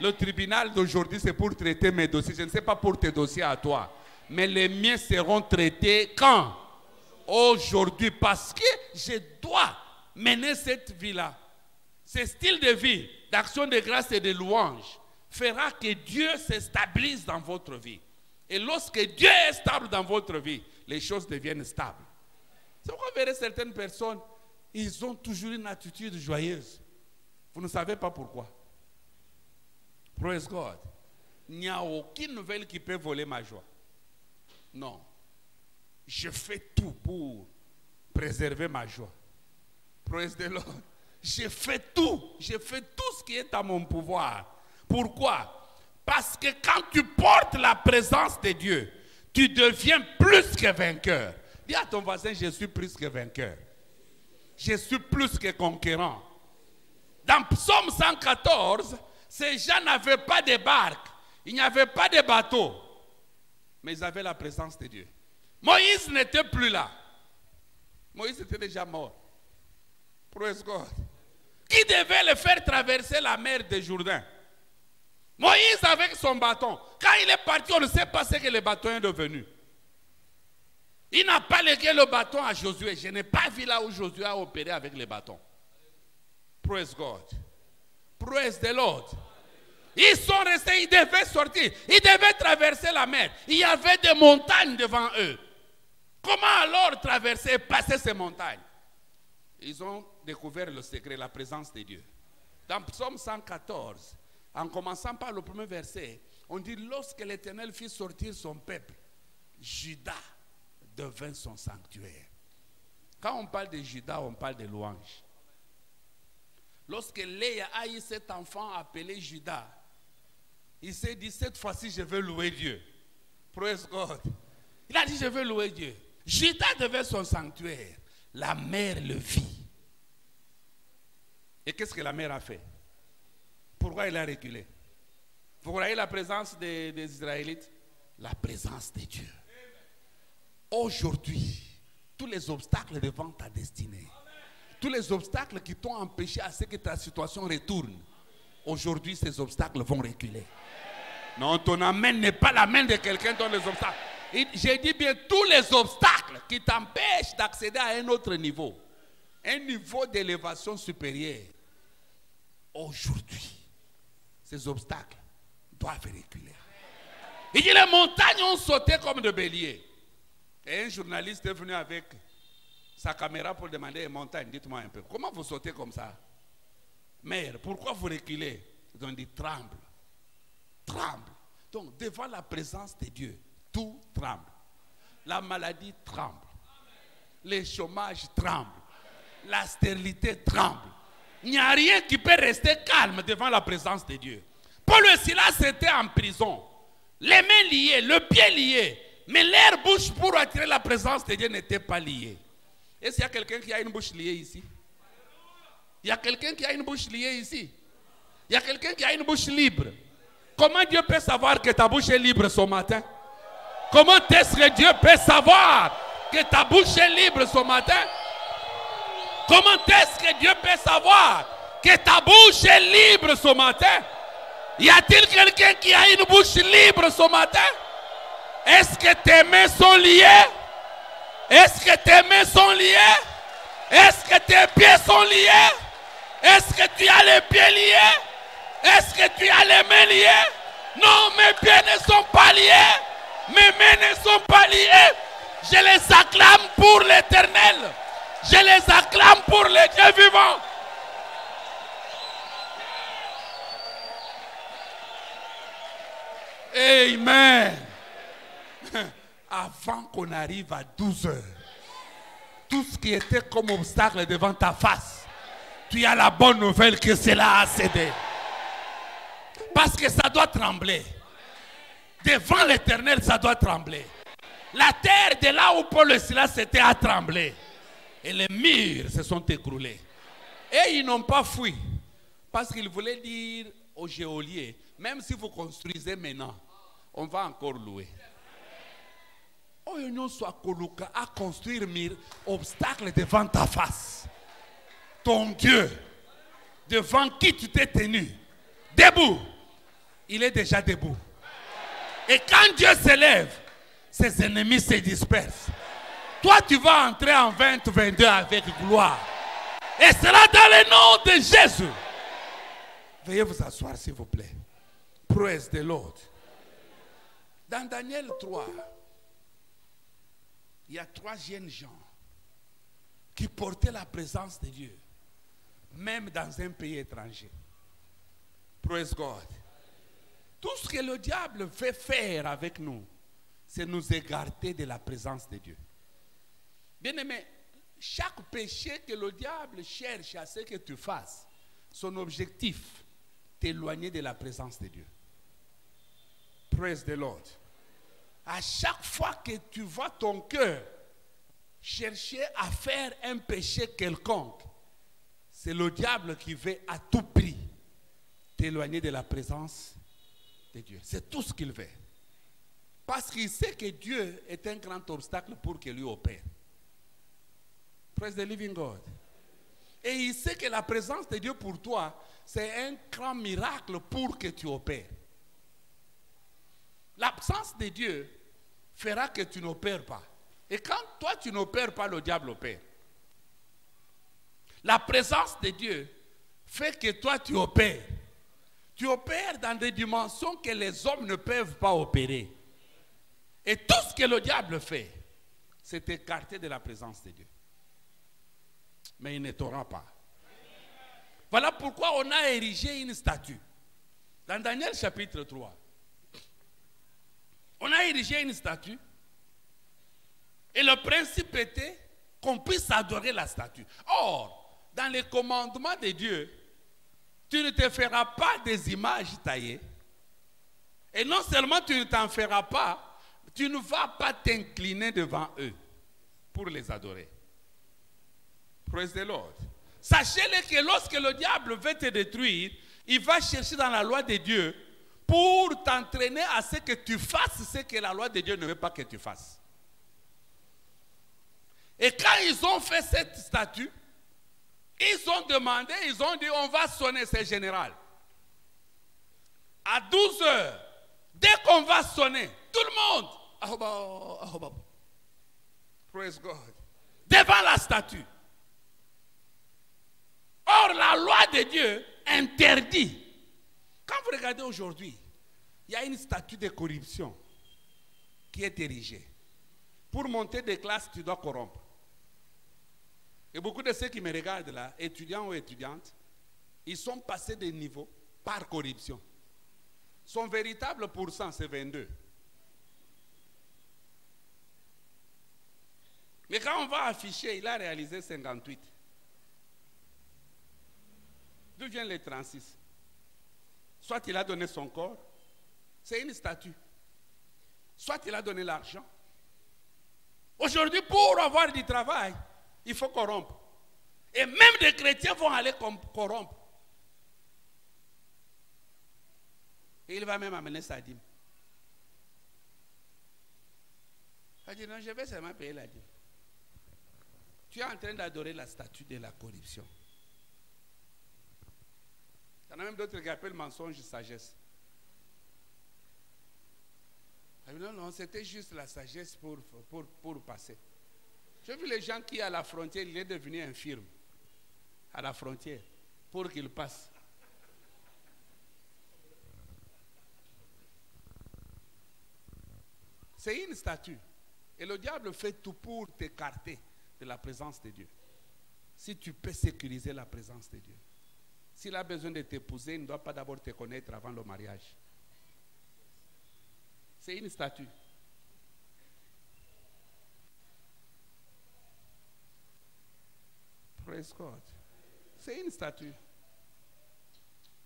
Le tribunal d'aujourd'hui, c'est pour traiter mes dossiers. Je ne sais pas pour tes dossiers à toi. Mais les miens seront traités quand? Aujourd'hui. Parce que je dois mener cette vie-là. Ce style de vie, d'action de grâce et de louange, fera que Dieu se stabilise dans votre vie. Et lorsque Dieu est stable dans votre vie, les choses deviennent stables. C'est pourquoi vous verrez certaines personnes, ils ont toujours une attitude joyeuse. Vous ne savez pas pourquoi. Praise God. Il n'y a aucune nouvelle qui peut voler ma joie. Non. Je fais tout pour préserver ma joie. Praise the Lord. Je fais tout ce qui est à mon pouvoir. Pourquoi? Parce que quand tu portes la présence de Dieu, tu deviens plus que vainqueur. Dis à ton voisin, je suis plus que vainqueur. Je suis plus que conquérant. Dans Psaume 114, ces gens n'avaient pas de barque, il n'y avait pas de bateau, mais ils avaient la présence de Dieu. Moïse n'était plus là. Moïse était déjà mort. Praise God. Qui devait le faire traverser la mer de Jourdain? Moïse avec son bâton. Quand il est parti, on ne sait pas ce que le bâton est devenu. Il n'a pas légué le bâton à Josué. Je n'ai pas vu là où Josué a opéré avec le bâton. Praise God. Praise the Lord. Ils sont restés, ils devaient sortir. Ils devaient traverser la mer. Il y avait des montagnes devant eux. Comment alors traverser et passer ces montagnes? Ils ont découvert le secret, la présence de Dieu. Dans Psaume 114, en commençant par le premier verset, on dit, lorsque l'Éternel fit sortir son peuple, Juda devint son sanctuaire. Quand on parle de Juda, on parle de louange. Lorsque Léa a eu cet enfant appelé Juda, il s'est dit, cette fois-ci, je veux louer Dieu. Praise God. Il a dit, je veux louer Dieu. Juda devait son sanctuaire. La mère le vit. Et qu'est-ce que la mère a fait? Pourquoi il a reculé? Vous voyez la présence des Israélites? La présence de Dieu. Aujourd'hui, tous les obstacles devant ta destinée, tous les obstacles qui t'ont empêché à ce que ta situation retourne, aujourd'hui, ces obstacles vont reculer. Non, ton amen n'est pas l'amen de quelqu'un dans les obstacles. J'ai dit bien tous les obstacles qui t'empêchent d'accéder à un autre niveau, un niveau d'élévation supérieure. Aujourd'hui, ces obstacles doivent reculer. Il dit les montagnes ont sauté comme de béliers. Et un journaliste est venu avec sa caméra pour demander aux montagnes, dites-moi un peu, comment vous sautez comme ça? Mère, pourquoi vous reculez? Ils ont dit tremble. Tremble. Donc devant la présence de Dieu, tout tremble. La maladie tremble. Le chômage tremble. La stérilité tremble. Il n'y a rien qui peut rester calme devant la présence de Dieu. Paul et Silas étaient en prison. Les mains liées, le pied lié. Mais leur bouche pour attirer la présence de Dieu n'était pas liée. Est-ce qu'il y a quelqu'un qui a une bouche liée ici? Il y a quelqu'un qui a une bouche liée ici? Il y a quelqu'un qui a une bouche libre? Comment Dieu peut savoir que ta bouche est libre ce matin? Comment est-ce que Dieu peut savoir que ta bouche est libre ce matin? Comment est-ce que Dieu peut savoir que ta bouche est libre ce matin? Y a-t-il quelqu'un qui a une bouche libre ce matin? Est-ce que tes mains sont liées? Est-ce que tes mains sont liées? Est-ce que tes pieds sont liés? Est-ce que tu as les pieds liés? Est-ce que tu as les mains liées? Non, mes pieds ne sont pas liés. Mes mains ne sont pas liées. Je les acclame pour l'Éternel. Je les acclame pour les dieux vivants. Amen. Avant qu'on arrive à 12 heures, tout ce qui était comme obstacle devant ta face, tu as la bonne nouvelle que cela a cédé. Parce que ça doit trembler. Devant l'Éternel, ça doit trembler. La terre de là où Paul et Silas étaient a tremblé. Et les murs se sont écroulés. Et ils n'ont pas fui. Parce qu'ils voulaient dire aux geôliers, même si vous construisez maintenant, on va encore louer. On soit coloca à construire mur, obstacle devant ta face. Ton Dieu, devant qui tu t'es tenu, debout, il est déjà debout. Et quand Dieu s'élève, ses ennemis se dispersent. Toi, tu vas entrer en 2022 avec gloire. Et cela dans le nom de Jésus. Veuillez vous asseoir, s'il vous plaît. Praise the Lord. Dans Daniel 3, il y a 3 jeunes gens qui portaient la présence de Dieu, même dans un pays étranger. Praise God. Tout ce que le diable veut faire avec nous, c'est nous écarter de la présence de Dieu. Bien-aimé, chaque péché que le diable cherche à ce que tu fasses, son objectif, t'éloigner de la présence de Dieu. Praise the Lord. À chaque fois que tu vois ton cœur chercher à faire un péché quelconque, c'est le diable qui veut à tout prix t'éloigner de la présence de Dieu. C'est tout ce qu'il veut. Parce qu'il sait que Dieu est un grand obstacle pour que lui opère. Praise the living God. Et il sait que la présence de Dieu pour toi, c'est un grand miracle pour que tu opères. L'absence de Dieu fera que tu n'opères pas. Et quand toi tu n'opères pas, le diable opère. La présence de Dieu fait que toi tu opères. Tu opères dans des dimensions que les hommes ne peuvent pas opérer. Et tout ce que le diable fait, c'est t'écarter de la présence de Dieu. Mais il ne t'aura pas. Voilà pourquoi on a érigé une statue. Dans Daniel chapitre 3, on a érigé une statue. Et le principe était qu'on puisse adorer la statue. Or, dans les commandements de Dieu, tu ne te feras pas des images taillées. Et non seulement tu ne t'en feras pas, tu ne vas pas t'incliner devant eux pour les adorer. Praise the Lord. Sachez-le que lorsque le diable veut te détruire, il va chercher dans la loi de Dieu pour t'entraîner à ce que tu fasses ce que la loi de Dieu ne veut pas que tu fasses. Et quand ils ont fait cette statue, ils ont demandé, ils ont dit, on va sonner, c'est général. À 12 heures, dès qu'on va sonner, tout le monde, praise God, devant la statue. Or, la loi de Dieu interdit. Quand vous regardez aujourd'hui, il y a une statue de corruption qui est érigée. Pour monter des classes, tu dois corrompre. Et beaucoup de ceux qui me regardent là, étudiants ou étudiantes, ils sont passés de niveau par corruption. Son véritable pourcent, c'est 22. Mais quand on va afficher, il a réalisé 58. D'où viennent les 36? Soit il a donné son corps, c'est une statue. Soit il a donné l'argent. Aujourd'hui, pour avoir du travail, il faut corrompre. Et même des chrétiens vont aller corrompre. Et il va même amener sa dîme. Il dit non, je vais seulement payer la dîme. Tu es en train d'adorer la statue de la corruption. Il y en a même d'autres qui appellent mensonge sagesse. Non, non, c'était juste la sagesse pour passer. J'ai vu les gens qui à la frontière, il est devenu infirme. À la frontière, pour qu'il passe. C'est une statue. Et le diable fait tout pour t'écarter de la présence de Dieu. Si tu peux sécuriser la présence de Dieu. S'il a besoin de t'épouser, il ne doit pas d'abord te connaître avant le mariage. C'est une statue. Praise God. C'est une statue.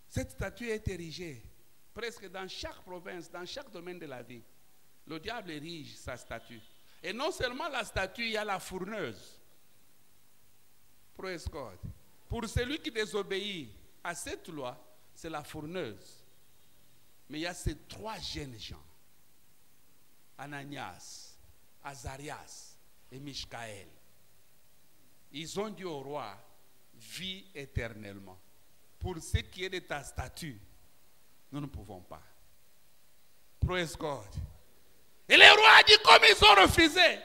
Cette statue est érigée presque dans chaque province, dans chaque domaine de la vie, le diable érige sa statue. Et non seulement la statue, il y a la fourneuse. Praise God. Pour celui qui désobéit à cette loi, c'est la fourneuse. Mais il y a ces trois jeunes gens, Ananias, Azarias et Michaël. Ils ont dit au roi, vis éternellement. Pour ce qui est de ta statue, nous ne pouvons pas. Praise God. Et le roi a dit, comme ils ont refusé,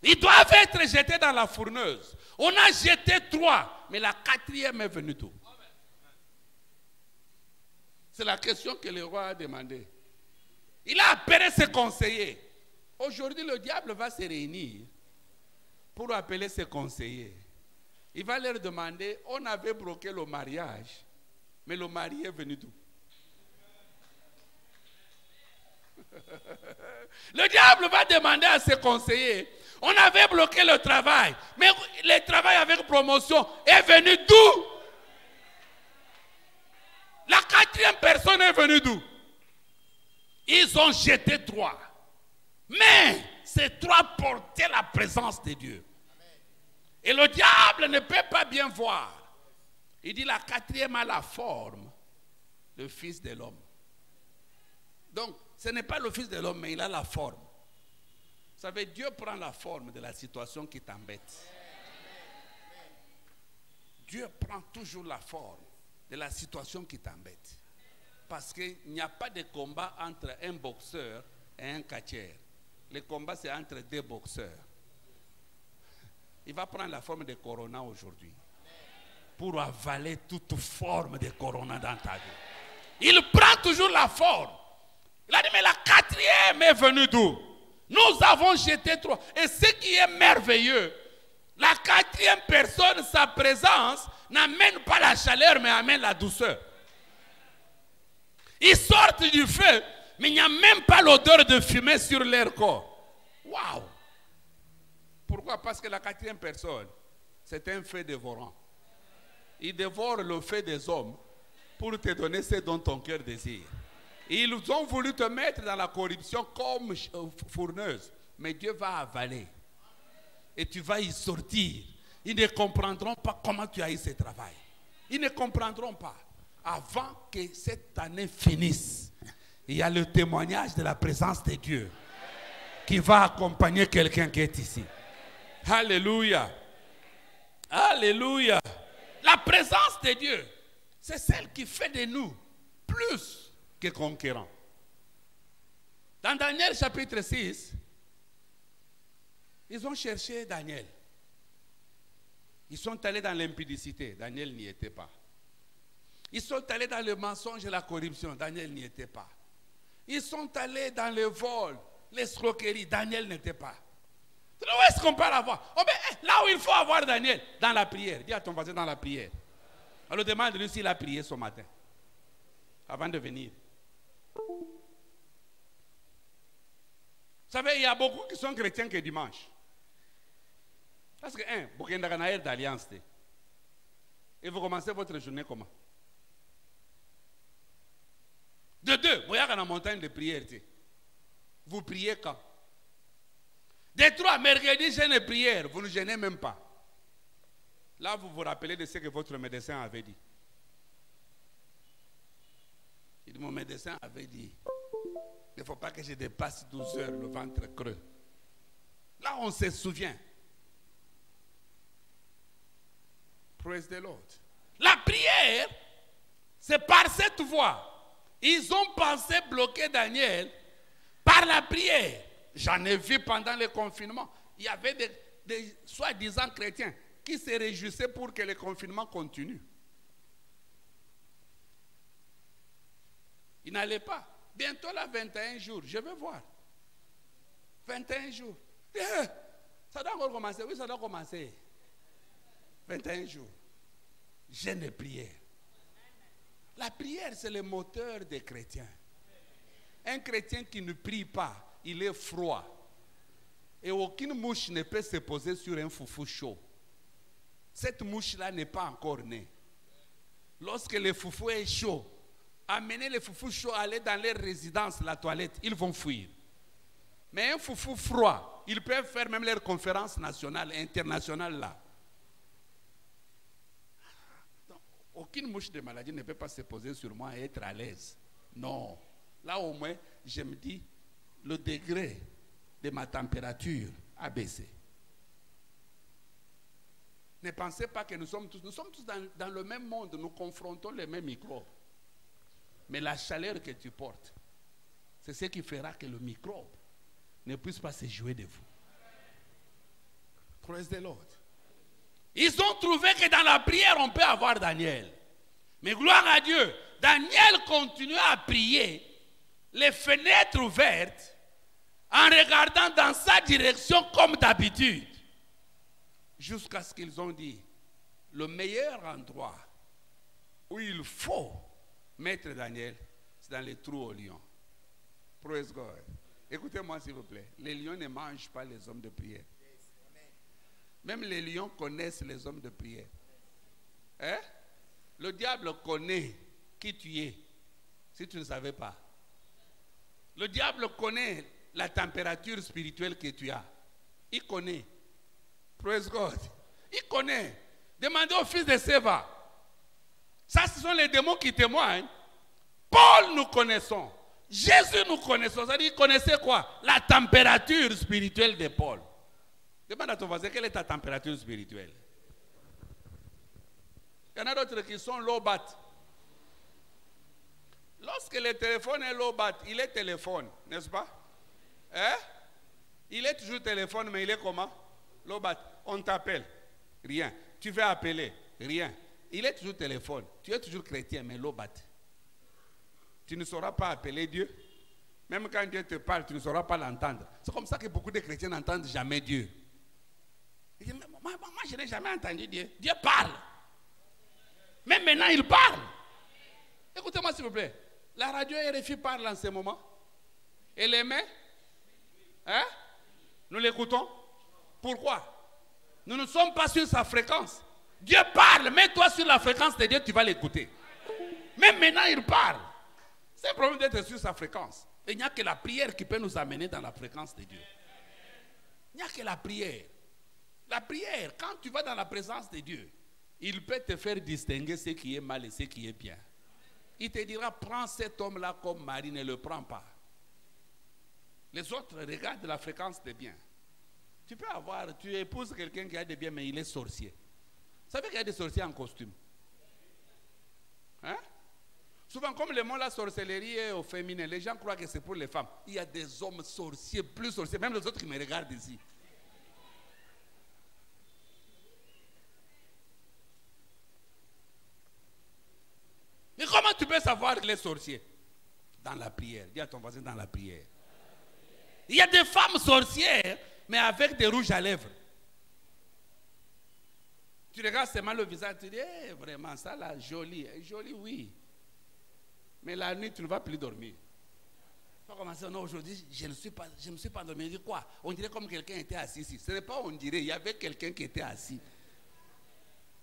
ils doivent être jetés dans la fourneuse. On a jeté 3, mais la 4e est venue d'où? C'est la question que le roi a demandé. Il a appelé ses conseillers. Aujourd'hui, le diable va se réunir pour appeler ses conseillers. Il va leur demander, on avait bloqué le mariage, mais le mari est venu d'où? Le diable va demander à ses conseillers, on avait bloqué le travail, mais le travail avec promotion est venu d'où? La 4e personne est venue d'où? Ils ont jeté 3. Mais ces 3 portaient la présence de Dieu. Et le diable ne peut pas bien voir. Il dit la 4e a la forme du Fils de l'homme. Donc, ce n'est pas le Fils de l'homme, mais il a la forme. Vous savez, Dieu prend la forme de la situation qui t'embête. Dieu prend toujours la forme de la situation qui t'embête. Parce qu'il n'y a pas de combat entre un boxeur et un catcheur. Le combat, c'est entre 2 boxeurs. Il va prendre la forme de Corona aujourd'hui pour avaler toute forme de Corona dans ta vie. Il prend toujours la forme. Il a dit, mais la 4e est venue d'où? Nous avons jeté 3. Et ce qui est merveilleux, la 4e personne, sa présence, n'amène pas la chaleur, mais amène la douceur. Ils sortent du feu, mais il n'y a même pas l'odeur de fumée sur leur corps. Waouh! Pourquoi? Parce que la 4e personne, c'est un feu dévorant. Il dévore le feu des hommes pour te donner ce dont ton cœur désire. Ils ont voulu te mettre dans la corruption comme fourneuse, mais Dieu va avaler. Et tu vas y sortir. Ils ne comprendront pas comment tu as eu ce travail. Ils ne comprendront pas. Avant que cette année finisse, il y a le témoignage de la présence de Dieu qui va accompagner quelqu'un qui est ici. Alléluia. Alléluia. La présence de Dieu, c'est celle qui fait de nous plus que conquérants. Dans Daniel chapitre 6, ils ont cherché Daniel. Ils sont allés dans l'impudicité. Daniel n'y était pas. Ils sont allés dans le mensonge et la corruption. Daniel n'y était pas. Ils sont allés dans le vol, l'escroquerie. Daniel n'était pas. Où est-ce qu'on peut l'avoir? Oh ben, là où il faut avoir Daniel, dans la prière. Dis à ton voisin, dans la prière. Alors demande-lui s'il a prié ce matin, avant de venir. Vous savez, il y a beaucoup qui sont chrétiens que dimanche. Parce que, vous avez une d'alliance. Et vous commencez votre journée comment? De 2, vous êtes dans la montagne de prière. Vous priez quand? De 3, mercredi, jeûne et prière. Vous ne jeûnez même pas. Là, vous vous rappelez de ce que votre médecin avait dit. Il dit, mon médecin avait dit, il ne faut pas que je dépasse 12 heures le ventre creux. Là, on se souvient. Praise the Lord. La prière, c'est par cette voie. Ils ont pensé bloquer Daniel par la prière. J'en ai vu pendant le confinement. Il y avait des soi-disant chrétiens qui se réjouissaient pour que le confinement continue. Ils n'allaient pas. Bientôt là, 21 jours. Je vais voir. 21 jours. Ça doit encore commencer. Oui, ça doit commencer. 21 jours. Jeûne et prière. La prière, c'est le moteur des chrétiens. Un chrétien qui ne prie pas, il est froid. Et aucune mouche ne peut se poser sur un foufou chaud. Cette mouche-là n'est pas encore née. Lorsque le foufou est chaud, amener les foufous chauds à aller dans les résidences, la toilette, ils vont fuir. Mais un foufou froid, ils peuvent faire même leurs conférences nationales et internationales là. Donc, aucune mouche de maladie ne peut pas se poser sur moi et être à l'aise. Non. Là au moins, je me dis, le degré de ma température a baissé. Ne pensez pas que nous sommes tous dans le même monde, nous confrontons les mêmes microbes. Mais la chaleur que tu portes, c'est ce qui fera que le microbe ne puisse pas se jouer de vous. Praise the Lord. Ils ont trouvé que dans la prière, on peut avoir Daniel. Mais gloire à Dieu, Daniel continue à prier, les fenêtres ouvertes, en regardant dans sa direction comme d'habitude. Jusqu'à ce qu'ils ont dit, le meilleur endroit où il faut mettre Daniel, c'est dans les trous aux lions. Praise God. Écoutez-moi s'il vous plaît. Les lions ne mangent pas les hommes de prière. Même les lions connaissent les hommes de prière. Hein? Le diable connaît qui tu es, si tu ne savais pas. Le diable connaît la température spirituelle que tu as. Il connaît. Praise God. Il connaît. Demandez au fils de Séva. Ça, ce sont les démons qui témoignent. Paul, nous connaissons. Jésus, nous connaissons. C'est-à-dire, il connaissait quoi? La température spirituelle de Paul. Demande à ton voisin, quelle est ta température spirituelle? Il y en a d'autres qui sont low bat. Lorsque le téléphone est low bat, il est téléphone, n'est-ce pas? Hein? Il est toujours téléphone, mais il est comment? Low bat. On t'appelle, rien. Tu veux appeler, rien. Il est toujours téléphone. Tu es toujours chrétien, mais low bat. Tu ne sauras pas appeler Dieu. Même quand Dieu te parle, tu ne sauras pas l'entendre. C'est comme ça que beaucoup de chrétiens n'entendent jamais Dieu. Ils disent, moi, je n'ai jamais entendu Dieu. Dieu parle. Même maintenant, il parle. Écoutez-moi s'il vous plaît. La radio RFI parle en ce moment. Et les mains, hein? Nous l'écoutons. Pourquoi? Nous ne sommes pas sur sa fréquence. Dieu parle. Mets-toi sur la fréquence de Dieu, tu vas l'écouter. Même maintenant, il parle. C'est un problème d'être sur sa fréquence. Et il n'y a que la prière qui peut nous amener dans la fréquence de Dieu. Il n'y a que la prière. La prière, quand tu vas dans la présence de Dieu, il peut te faire distinguer ce qui est mal et ce qui est bien. Il te dira, prends cet homme-là comme mari, ne le prends pas. Les autres regardent la fréquence des biens. Tu épouses quelqu'un qui a des biens, mais il est sorcier. Vous savez qu'il y a des sorciers en costume. Hein? Souvent, comme le mot la sorcellerie est au féminin, les gens croient que c'est pour les femmes. Il y a des hommes sorciers, plus sorciers, même les autres qui me regardent ici. Mais comment tu peux savoir qu'il est sorcier? Dans la prière. Dis à ton voisin, dans la prière. Il y a des femmes sorcières, mais avec des rouges à lèvres. Tu regardes seulement le visage, tu dis, vraiment, ça là, joli. Joli, oui. Mais la nuit, tu ne vas plus dormir. Tu vas commencer, non, aujourd'hui, je ne me suis pas endormi. Je dis quoi? On dirait comme quelqu'un était assis ici. Ce n'est pas on dirait, il y avait quelqu'un qui était assis.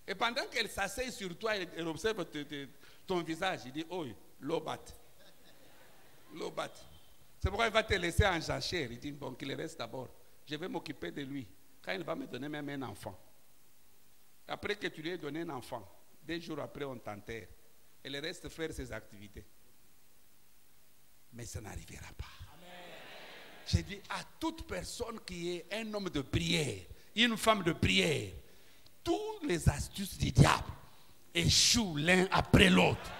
Et pendant qu'elle s'asseye sur toi, elle observe ton visage, il dit, oh, lobat. Lobat. C'est pourquoi il va te laisser en jachère. Il dit, bon, qu'il reste d'abord. Je vais m'occuper de lui. Quand il va me donner même un enfant. Après que tu lui aies donné un enfant, 2 jours après, on t'enterre. Elle reste faire ses activités. Mais ça n'arrivera pas. J'ai dit à toute personne qui est un homme de prière, une femme de prière, toutes les astuces du diable échouent l'un après l'autre.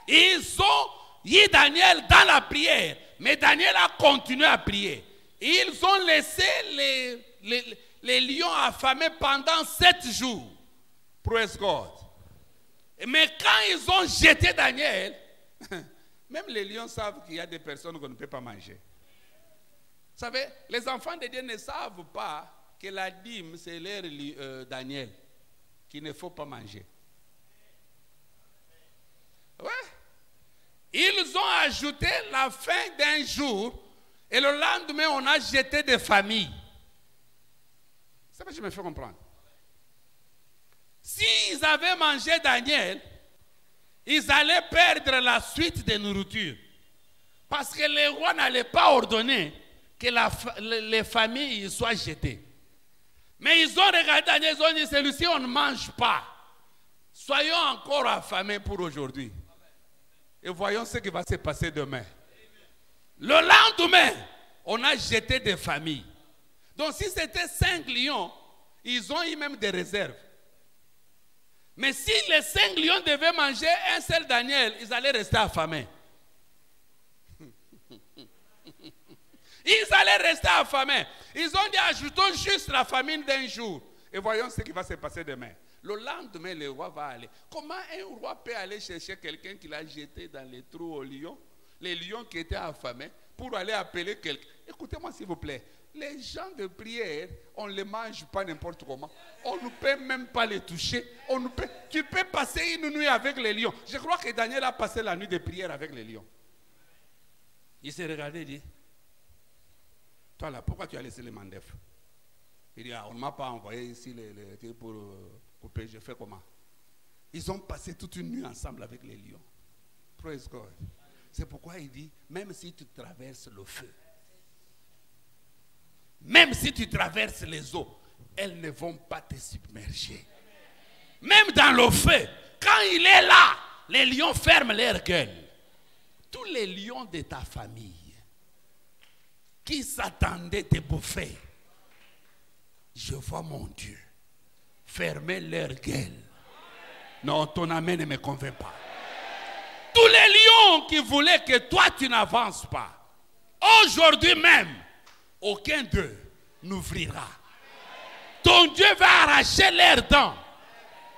Ils ont mis Daniel dans la prière, mais Daniel a continué à prier. Ils ont laissé les lions affamés pendant 7 jours. Praise God. Mais quand ils ont jeté Daniel, même les lions savent qu'il y a des personnes qu'on ne peut pas manger. Vous savez, les enfants de Dieu ne savent pas que la dîme, c'est leur Daniel, qu'il ne faut pas manger. Ouais. Ils ont ajouté la fin d'un jour et le lendemain, on a jeté des familles. Ça va, je me fais comprendre. S'ils avaient mangé Daniel, ils allaient perdre la suite des nourritures. Parce que les rois n'allaient pas ordonner que les familles soient jetées. Mais ils ont regardé, ils ont dit, celui-ci on ne mange pas. Soyons encore affamés pour aujourd'hui. Et voyons ce qui va se passer demain. Le lendemain, on a jeté des familles. Donc si c'était 5 lions, ils ont eu même des réserves. Mais si les 5 lions devaient manger un seul Daniel, ils allaient rester affamés. Ils allaient rester affamés. Ils ont dit, ajoutons juste la famine d'un jour. Et voyons ce qui va se passer demain. Le lendemain, le roi va aller. Comment un roi peut aller chercher quelqu'un qui l'a jeté dans les trous aux lions? Les lions qui étaient affamés, pour aller appeler quelqu'un. Écoutez-moi s'il vous plaît. Les gens de prière, on ne les mange pas n'importe comment. On ne peut même pas les toucher. Tu peux passer une nuit avec les lions. Je crois que Daniel a passé la nuit de prière avec les lions. Il s'est regardé et dit, toi là, pourquoi tu as laissé les mandefs? Il dit, on ne m'a pas envoyé ici les pour couper, je fais comment? Ils ont passé toute une nuit ensemble avec les lions. Praise God. C'est pourquoi il dit, même si tu traverses le feu, même si tu traverses les eaux, elles ne vont pas te submerger. Même dans le feu, quand il est là, les lions ferment leur gueule. Tous les lions de ta famille qui s'attendaient te bouffer, je vois mon Dieu fermer leur gueule. Non, ton amen ne me convainc pas. Tous les lions qui voulaient que toi tu n'avances pas, aujourd'hui même, aucun d'eux n'ouvrira. Ton Dieu va arracher leurs dents.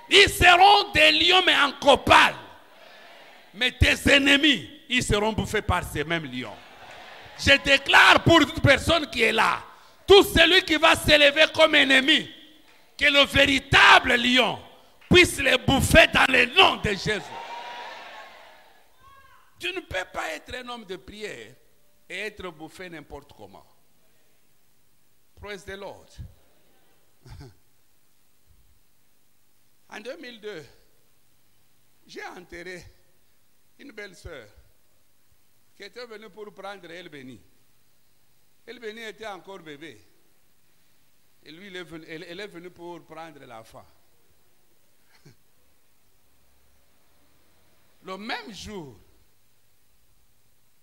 Ils seront des lions mais en copal. Mais tes ennemis, ils seront bouffés par ces mêmes lions. Je déclare pour toute personne qui est là, tout celui qui va s'élever comme ennemi, que le véritable lion puisse les bouffer dans le nom de Jésus. Tu ne peux pas être un homme de prière et être bouffé n'importe comment. Praise the Lord. En 2002, j'ai enterré une belle sœur qui était venue pour prendre El Béni. El Béni était encore bébé. Et lui, elle est venue pour prendre l'enfant. Le même jour,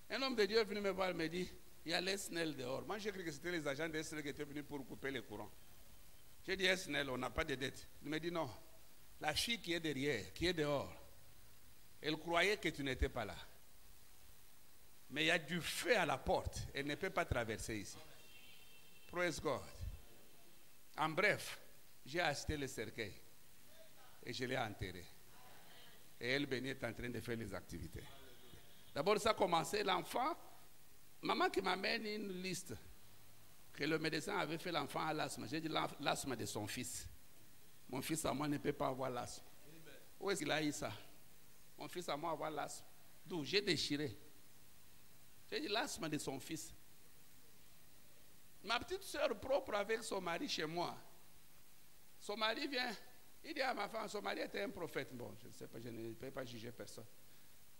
un homme de Dieu est venu me voir et me dit, il y a les SNEL dehors. Moi, j'ai cru que c'était les agents des SNEL qui étaient venus pour couper les courants. J'ai dit, SNEL, on n'a pas de dette. Il me dit, non, la fille qui est derrière, qui est dehors, elle croyait que tu n'étais pas là. Mais il y a du feu à la porte. Elle ne peut pas traverser ici. Praise God. En bref, j'ai acheté le cercueil et je l'ai enterré. Et El Béni est en train de faire les activités. D'abord, ça a commencé, l'enfant, maman qui m'amène une liste que le médecin avait fait l'enfant à l'asthme. J'ai dit l'asthme de son fils. Mon fils à moi ne peut pas avoir l'asthme. Où est-ce qu'il a eu ça? Mon fils à moi avoir l'asthme. D'où? J'ai déchiré. J'ai dit l'asthme de son fils. Ma petite soeur propre avec son mari chez moi. Son mari vient, il dit à ma femme, son mari était un prophète. Bon, je ne sais pas, je ne peux pas juger personne.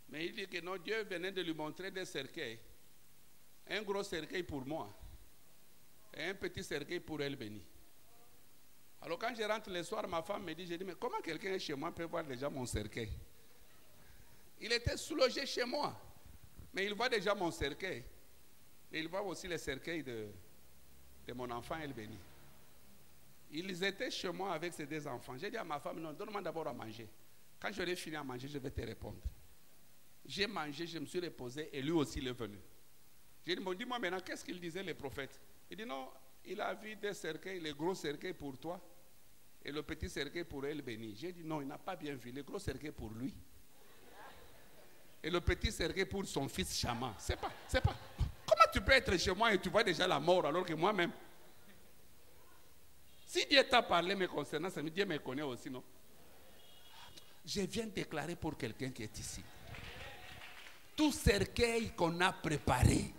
Mais il dit que non, Dieu venait de lui montrer des cercueils. Un gros cercueil pour moi. Et un petit cercueil pour El Béni. Alors quand je rentre le soir, ma femme me dit, j'ai dit, mais comment quelqu'un est chez moi peut voir déjà mon cercueil? Il était sous-logé chez moi. Mais il voit déjà mon cercueil. Et il voit aussi le cercueil de mon enfant El Béni. Ils étaient chez moi avec ces 2 enfants. J'ai dit à ma femme, non, donne-moi d'abord à manger. Quand j'aurai fini à manger, je vais te répondre. J'ai mangé, je me suis reposé et lui aussi il est venu. J'ai dit, bon, dis-moi maintenant, qu'est-ce qu'il disait les prophètes? Il dit, non, il a vu des cercueils, le gros cercueil pour toi et le petit cercueil pour El Béni. J'ai dit, non, il n'a pas bien vu. Le gros cercueil pour lui et le petit cercueil pour son fils Chama. C'est pas. Comment tu peux être chez moi et tu vois déjà la mort alors que moi-même? Si Dieu t'a parlé me concernant, ça me dit, Dieu me connaît aussi, non? Je viens déclarer pour quelqu'un qui est ici. Tout cercueil qu'on a préparé,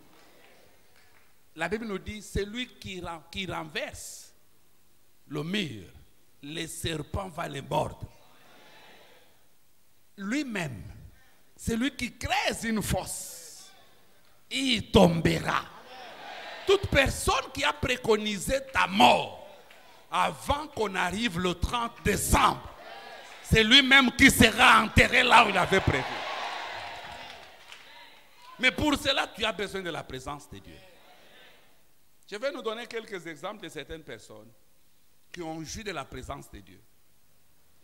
la Bible nous dit, c'est lui qui renverse le mur, les serpents vont les mordre. Lui-même, Celui qui creuse une fosse, il tombera. Toute personne qui a préconisé ta mort avant qu'on arrive le 30 décembre, c'est lui-même qui sera enterré là où il avait prévu. Mais pour cela, tu as besoin de la présence de Dieu. Je vais nous donner quelques exemples de certaines personnes qui ont joui de la présence de Dieu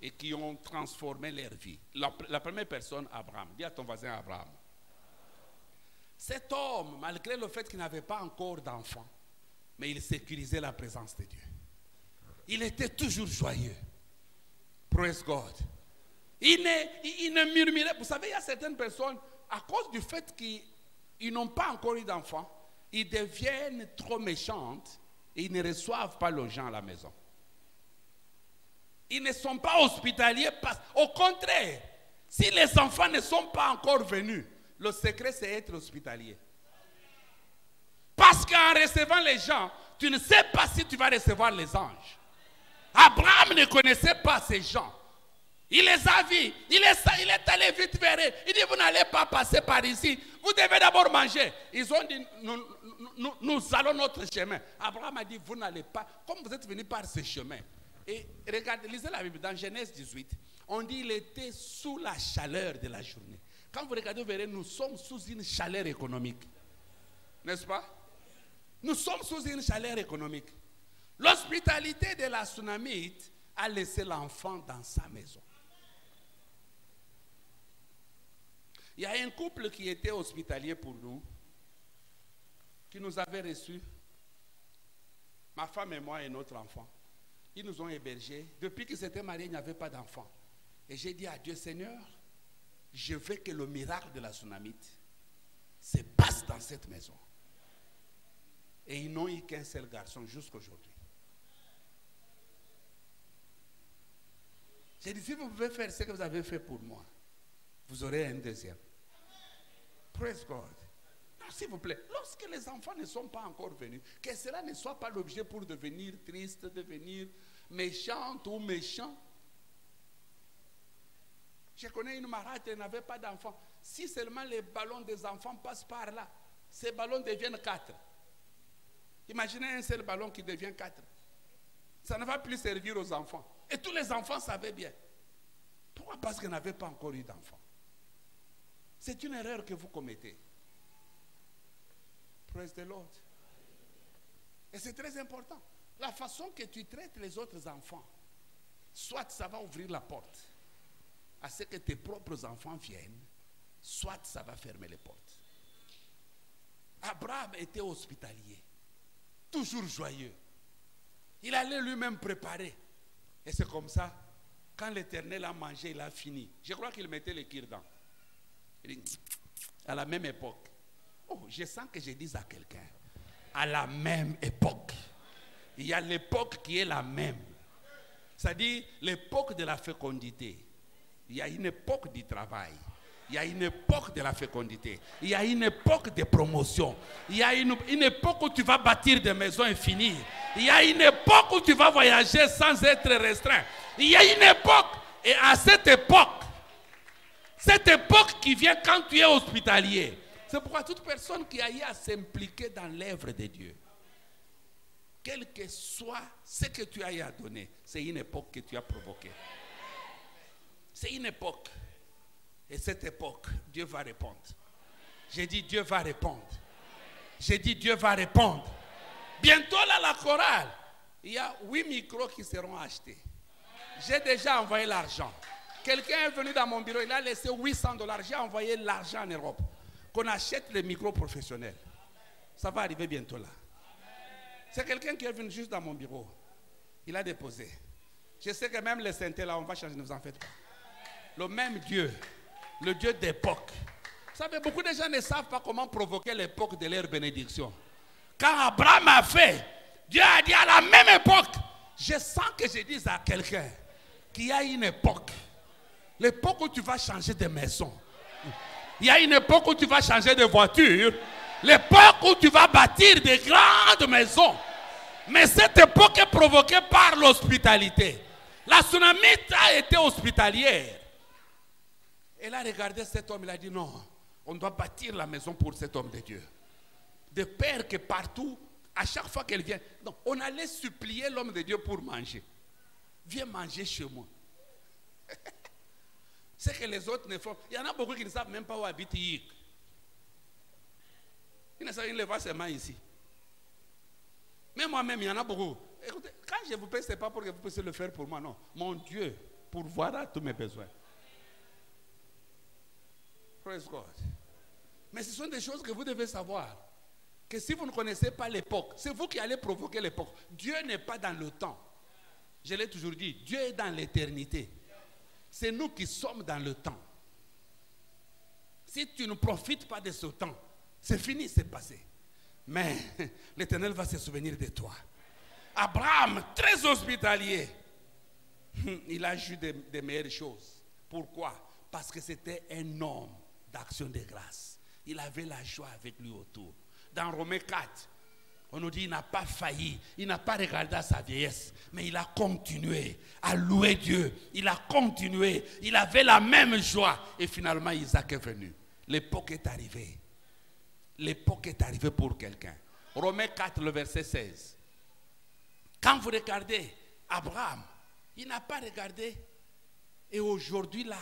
et qui ont transformé leur vie. La première personne, Abraham. Dis à ton voisin Abraham. Cet homme, malgré le fait qu'il n'avait pas encore d'enfant, mais il sécurisait la présence de Dieu. Il était toujours joyeux. Praise God. Il ne murmurait. Vous savez, il y a certaines personnes, à cause du fait qu'ils n'ont pas encore eu d'enfant, ils deviennent trop méchantes et ils ne reçoivent pas les gens à la maison. Ils ne sont pas hospitaliers. Au contraire, si les enfants ne sont pas encore venus, le secret c'est être hospitalier. Parce qu'en recevant les gens, tu ne sais pas si tu vas recevoir les anges. Abraham ne connaissait pas ces gens. Il les a vus. Il est allé vite vers eux. Il dit, vous n'allez pas passer par ici. Vous devez d'abord manger. Ils ont dit, nous allons notre chemin. Abraham a dit, vous n'allez pas. Comme vous êtes venus par ce chemin. Et regardez, lisez la Bible. Dans Genèse 18, on dit, il était sous la chaleur de la journée. Quand vous regardez, vous verrez, nous sommes sous une chaleur économique. N'est-ce pas? Nous sommes sous une chaleur économique. L'hospitalité de la Sunamite a laissé l'enfant dans sa maison. Il y a un couple qui était hospitalier pour nous, qui nous avait reçus, ma femme et moi et notre enfant. Ils nous ont hébergés. Depuis qu'ils s'étaient mariés, il n'y avait pas d'enfant. Et j'ai dit à Dieu, Seigneur, je veux que le miracle de la Sunamite se passe dans cette maison. Et ils n'ont eu qu'un seul garçon jusqu'à aujourd'hui. J'ai dit, si vous pouvez faire ce que vous avez fait pour moi, vous aurez un deuxième. Praise God. Non, s'il vous plaît, lorsque les enfants ne sont pas encore venus, que cela ne soit pas l'objet pour devenir triste, devenir méchante ou méchant. Je connais une marade qui n'avait pas d'enfants. Si seulement les ballons des enfants passent par là, ces ballons deviennent 4. Imaginez un seul ballon qui devient 4. Ça ne va plus servir aux enfants. Et tous les enfants savaient bien. Pourquoi? Parce qu'ils n'avaient pas encore eu d'enfants. C'est une erreur que vous commettez. Praise the Lord. Et c'est très important. La façon que tu traites les autres enfants, soit ça va ouvrir la porte à ce que tes propres enfants viennent, soit ça va fermer les portes. Abraham était hospitalier, toujours joyeux. Il allait lui-même préparer. Et c'est comme ça, quand l'Éternel a mangé, il a fini. Je crois qu'il mettait les cure-dents. Il dit, à la même époque. Oh, je sens que je dis à quelqu'un, à la même époque. Il y a l'époque qui est la même. C'est-à-dire l'époque de la fécondité. Il y a une époque du travail. Il y a une époque de la fécondité. Il y a une époque de promotion. Il y a une époque où tu vas bâtir des maisons et finir. Il y a une époque où tu vas voyager sans être restreint. Il y a une époque, et à cette époque qui vient quand tu es hospitalier, c'est pourquoi toute personne qui a eu à s'impliquer dans l'œuvre de Dieu, quel que soit ce que tu as eu à donner, c'est une époque que tu as provoquée. C'est une époque. Et cette époque, Dieu va répondre. J'ai dit Dieu va répondre. J'ai dit Dieu va répondre. Bientôt là, la chorale, il y a 8 micros qui seront achetés. J'ai déjà envoyé l'argent. Quelqu'un est venu dans mon bureau, il a laissé $800. J'ai envoyé l'argent en Europe. Qu'on achète les micros professionnels. Ça va arriver bientôt là. C'est quelqu'un qui est venu juste dans mon bureau. Il a déposé. Je sais que même les synthés là, on va changer, ne vous en faites pas. Le même Dieu, le Dieu d'époque. Vous savez, beaucoup de gens ne savent pas comment provoquer l'époque de leur bénédiction. Quand Abraham a fait, Dieu a dit à la même époque, je sens que je dis à quelqu'un qu'il y a une époque. L'époque où tu vas changer de maison. Il y a une époque où tu vas changer de voiture. L'époque où tu vas bâtir des grandes maisons. Mais cette époque est provoquée par l'hospitalité. La Sunamite a été hospitalière. Elle a regardé cet homme, il a dit non, on doit bâtir la maison pour cet homme de Dieu. De peur que partout, à chaque fois qu'elle vient, donc on allait supplier l'homme de Dieu pour manger. Viens manger chez moi. C'est que les autres ne font. Il y en a beaucoup qui ne savent même pas où habite Yik. Ils ne savent, ils le voient seulement ici. Mais moi-même, il y en a beaucoup. Écoutez, quand je vous paie, ce n'est pas pour que vous puissiez le faire pour moi, non. Mon Dieu, pourvoira tous mes besoins. Praise God. Mais ce sont des choses que vous devez savoir. Que si vous ne connaissez pas l'époque, c'est vous qui allez provoquer l'époque. Dieu n'est pas dans le temps. Je l'ai toujours dit, Dieu est dans l'éternité. C'est nous qui sommes dans le temps. Si tu ne profites pas de ce temps, c'est fini, c'est passé. Mais l'Éternel va se souvenir de toi. Abraham, très hospitalier, il a eu des meilleures choses. Pourquoi? Parce que c'était un homme d'action de grâce. Il avait la joie avec lui autour. Dans Romains 4, on nous dit qu'il n'a pas failli, il n'a pas regardé à sa vieillesse, mais il a continué à louer Dieu. Il a continué, il avait la même joie. Et finalement, Isaac est venu. L'époque est arrivée. L'époque est arrivée pour quelqu'un. Romains 4, le verset 16. Quand vous regardez Abraham, il n'a pas regardé. Et aujourd'hui là,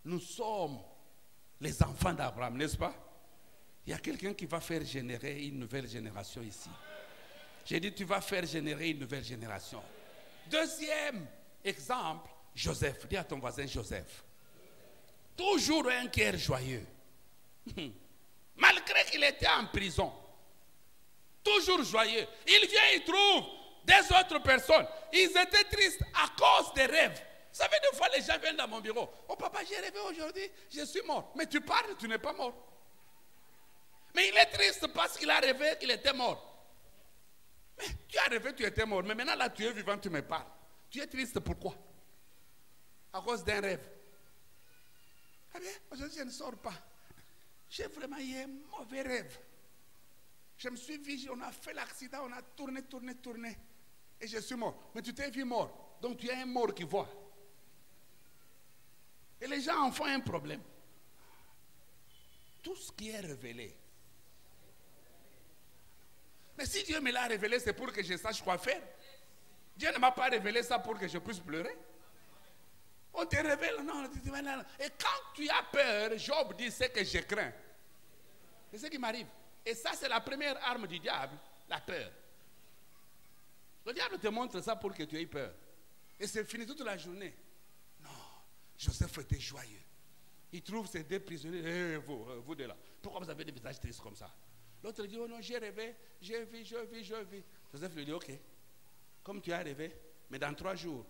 nous sommes les enfants d'Abraham, n'est-ce pas? Il y a quelqu'un qui va faire générer une nouvelle génération ici. J'ai dit, tu vas faire générer une nouvelle génération. Deuxième exemple, Joseph. Dis à ton voisin Joseph. Toujours un cœur joyeux. Malgré qu'il était en prison. Toujours joyeux. Il vient, il trouve des autres personnes. Ils étaient tristes à cause des rêves. Vous savez, des fois, les gens viennent dans mon bureau. Oh papa, j'ai rêvé aujourd'hui, je suis mort. Mais tu parles, tu n'es pas mort. Mais il est triste parce qu'il a rêvé qu'il était mort. Mais tu as rêvé, tu étais mort. Mais maintenant, là, tu es vivant, tu me parles. Tu es triste, pourquoi? À cause d'un rêve. Ah bien, aujourd'hui, je ne sors pas. J'ai vraiment eu un mauvais rêve. Je me suis vu, on a fait l'accident, on a tourné. Et je suis mort. Mais tu t'es vu mort. Donc tu es un mort qui voit. Et les gens en font un problème. Tout ce qui est révélé. Mais si Dieu me l'a révélé, c'est pour que je sache quoi faire. Dieu ne m'a pas révélé ça pour que je puisse pleurer. On te révèle, non. Et quand tu as peur, Job dit, c'est que je crains. C'est ce qui m'arrive. Et ça, c'est la première arme du diable, la peur. Le diable te montre ça pour que tu aies peur. Et c'est fini toute la journée. Non, Joseph était joyeux. Il trouve ces deux prisonniers. Vous de là, pourquoi vous avez des visages tristes comme ça? L'autre dit, oh non, j'ai rêvé, j'ai vu. Joseph lui dit, ok, comme tu as rêvé, mais dans 3 jours,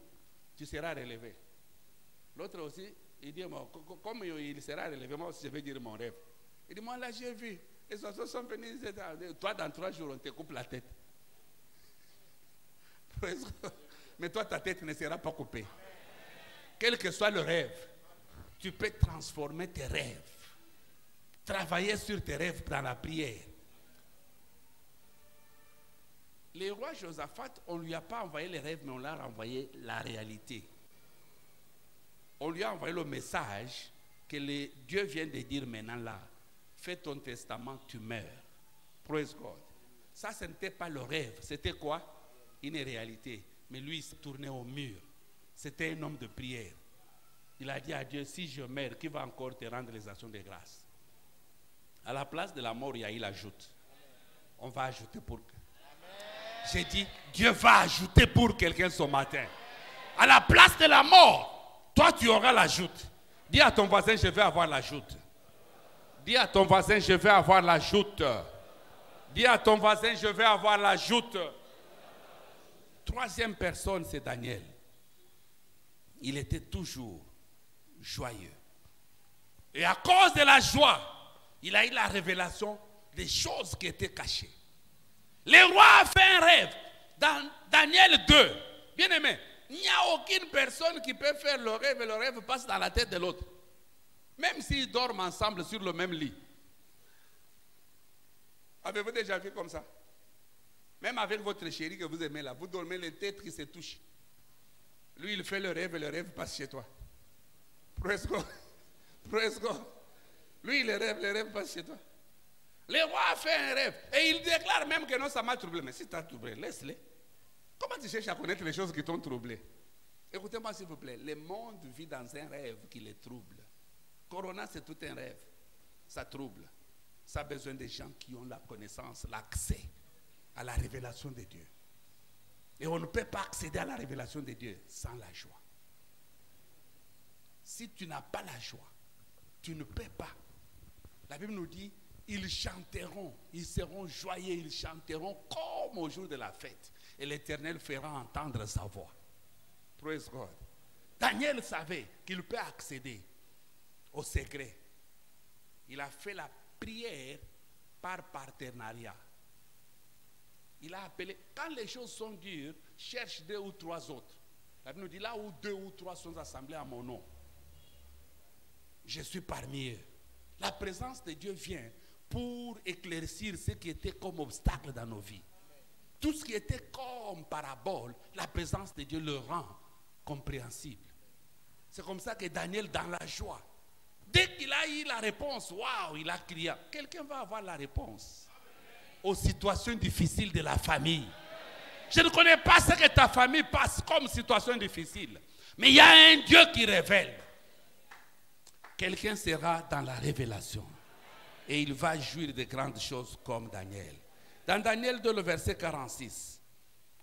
tu seras relevé. L'autre aussi, il dit, comme il sera relevé, moi aussi je vais dire mon rêve. Il dit, moi là j'ai vu, les oiseaux sont venus, toi dans 3 jours on te coupe la tête. Mais toi ta tête ne sera pas coupée. Quel que soit le rêve, tu peux transformer tes rêves. Travailler sur tes rêves dans la prière. Le roi Josaphat, on ne lui a pas envoyé les rêves, mais on l'a envoyé la réalité. On lui a envoyé le message que Dieu vient de dire maintenant là. Fais ton testament, tu meurs. Praise God. Ça, ce n'était pas le rêve. C'était quoi? Une réalité. Mais lui, il se tournait au mur. C'était un homme de prière. Il a dit à Dieu, si je meurs, qui va encore te rendre les actions de grâce? À la place de la mort, il y a eu l'ajoute. On va ajouter pour... J'ai dit, Dieu va ajouter pour quelqu'un ce matin. À la place de la mort, toi tu auras l'ajoute. Dis à ton voisin, je vais avoir l'ajoute. Dis à ton voisin, je vais avoir l'ajoute. Dis à ton voisin, je vais avoir l'ajoute. Troisième personne, c'est Daniel. Il était toujours joyeux. Et à cause de la joie, il a eu la révélation des choses qui étaient cachées. Le roi a fait un rêve. Dans Daniel 2, bien aimé, il n'y a aucune personne qui peut faire le rêve et le rêve passe dans la tête de l'autre. Même s'ils dorment ensemble sur le même lit. Avez-vous déjà vu comme ça? Même avec votre chérie que vous aimez là, vous dormez les têtes qui se touchent. Lui, il fait le rêve et le rêve passe chez toi. Praise God. Lui, il rêve pas chez toi. Le roi a fait un rêve. Et il déclare même que non, ça m'a troublé. Mais si tu as troublé, laisse-le. Comment tu cherches à connaître les choses qui t'ont troublé? Écoutez-moi s'il vous plaît. Le monde vit dans un rêve qui les trouble. Corona, c'est tout un rêve. Ça trouble. Ça a besoin des gens qui ont la connaissance, l'accès à la révélation de Dieu. Et on ne peut pas accéder à la révélation de Dieu sans la joie. Si tu n'as pas la joie, tu ne peux pas. La Bible nous dit, ils chanteront, ils seront joyeux, ils chanteront comme au jour de la fête. Et l'Éternel fera entendre sa voix. Praise God. Daniel savait qu'il peut accéder au secret. Il a fait la prière par partenariat. Il a appelé, quand les choses sont dures, cherche 2 ou 3 autres. La Bible nous dit, là où 2 ou 3 sont assemblés à mon nom, je suis parmi eux. La présence de Dieu vient pour éclaircir ce qui était comme obstacle dans nos vies. Tout ce qui était comme parabole, la présence de Dieu le rend compréhensible. C'est comme ça que Daniel, dans la joie, dès qu'il a eu la réponse, waouh, il a crié. Quelqu'un va avoir la réponse aux situations difficiles de la famille. Je ne connais pas ce que ta famille passe comme situation difficile, mais il y a un Dieu qui révèle. Quelqu'un sera dans la révélation et il va jouir de grandes choses comme Daniel. Dans Daniel 2, le verset 46,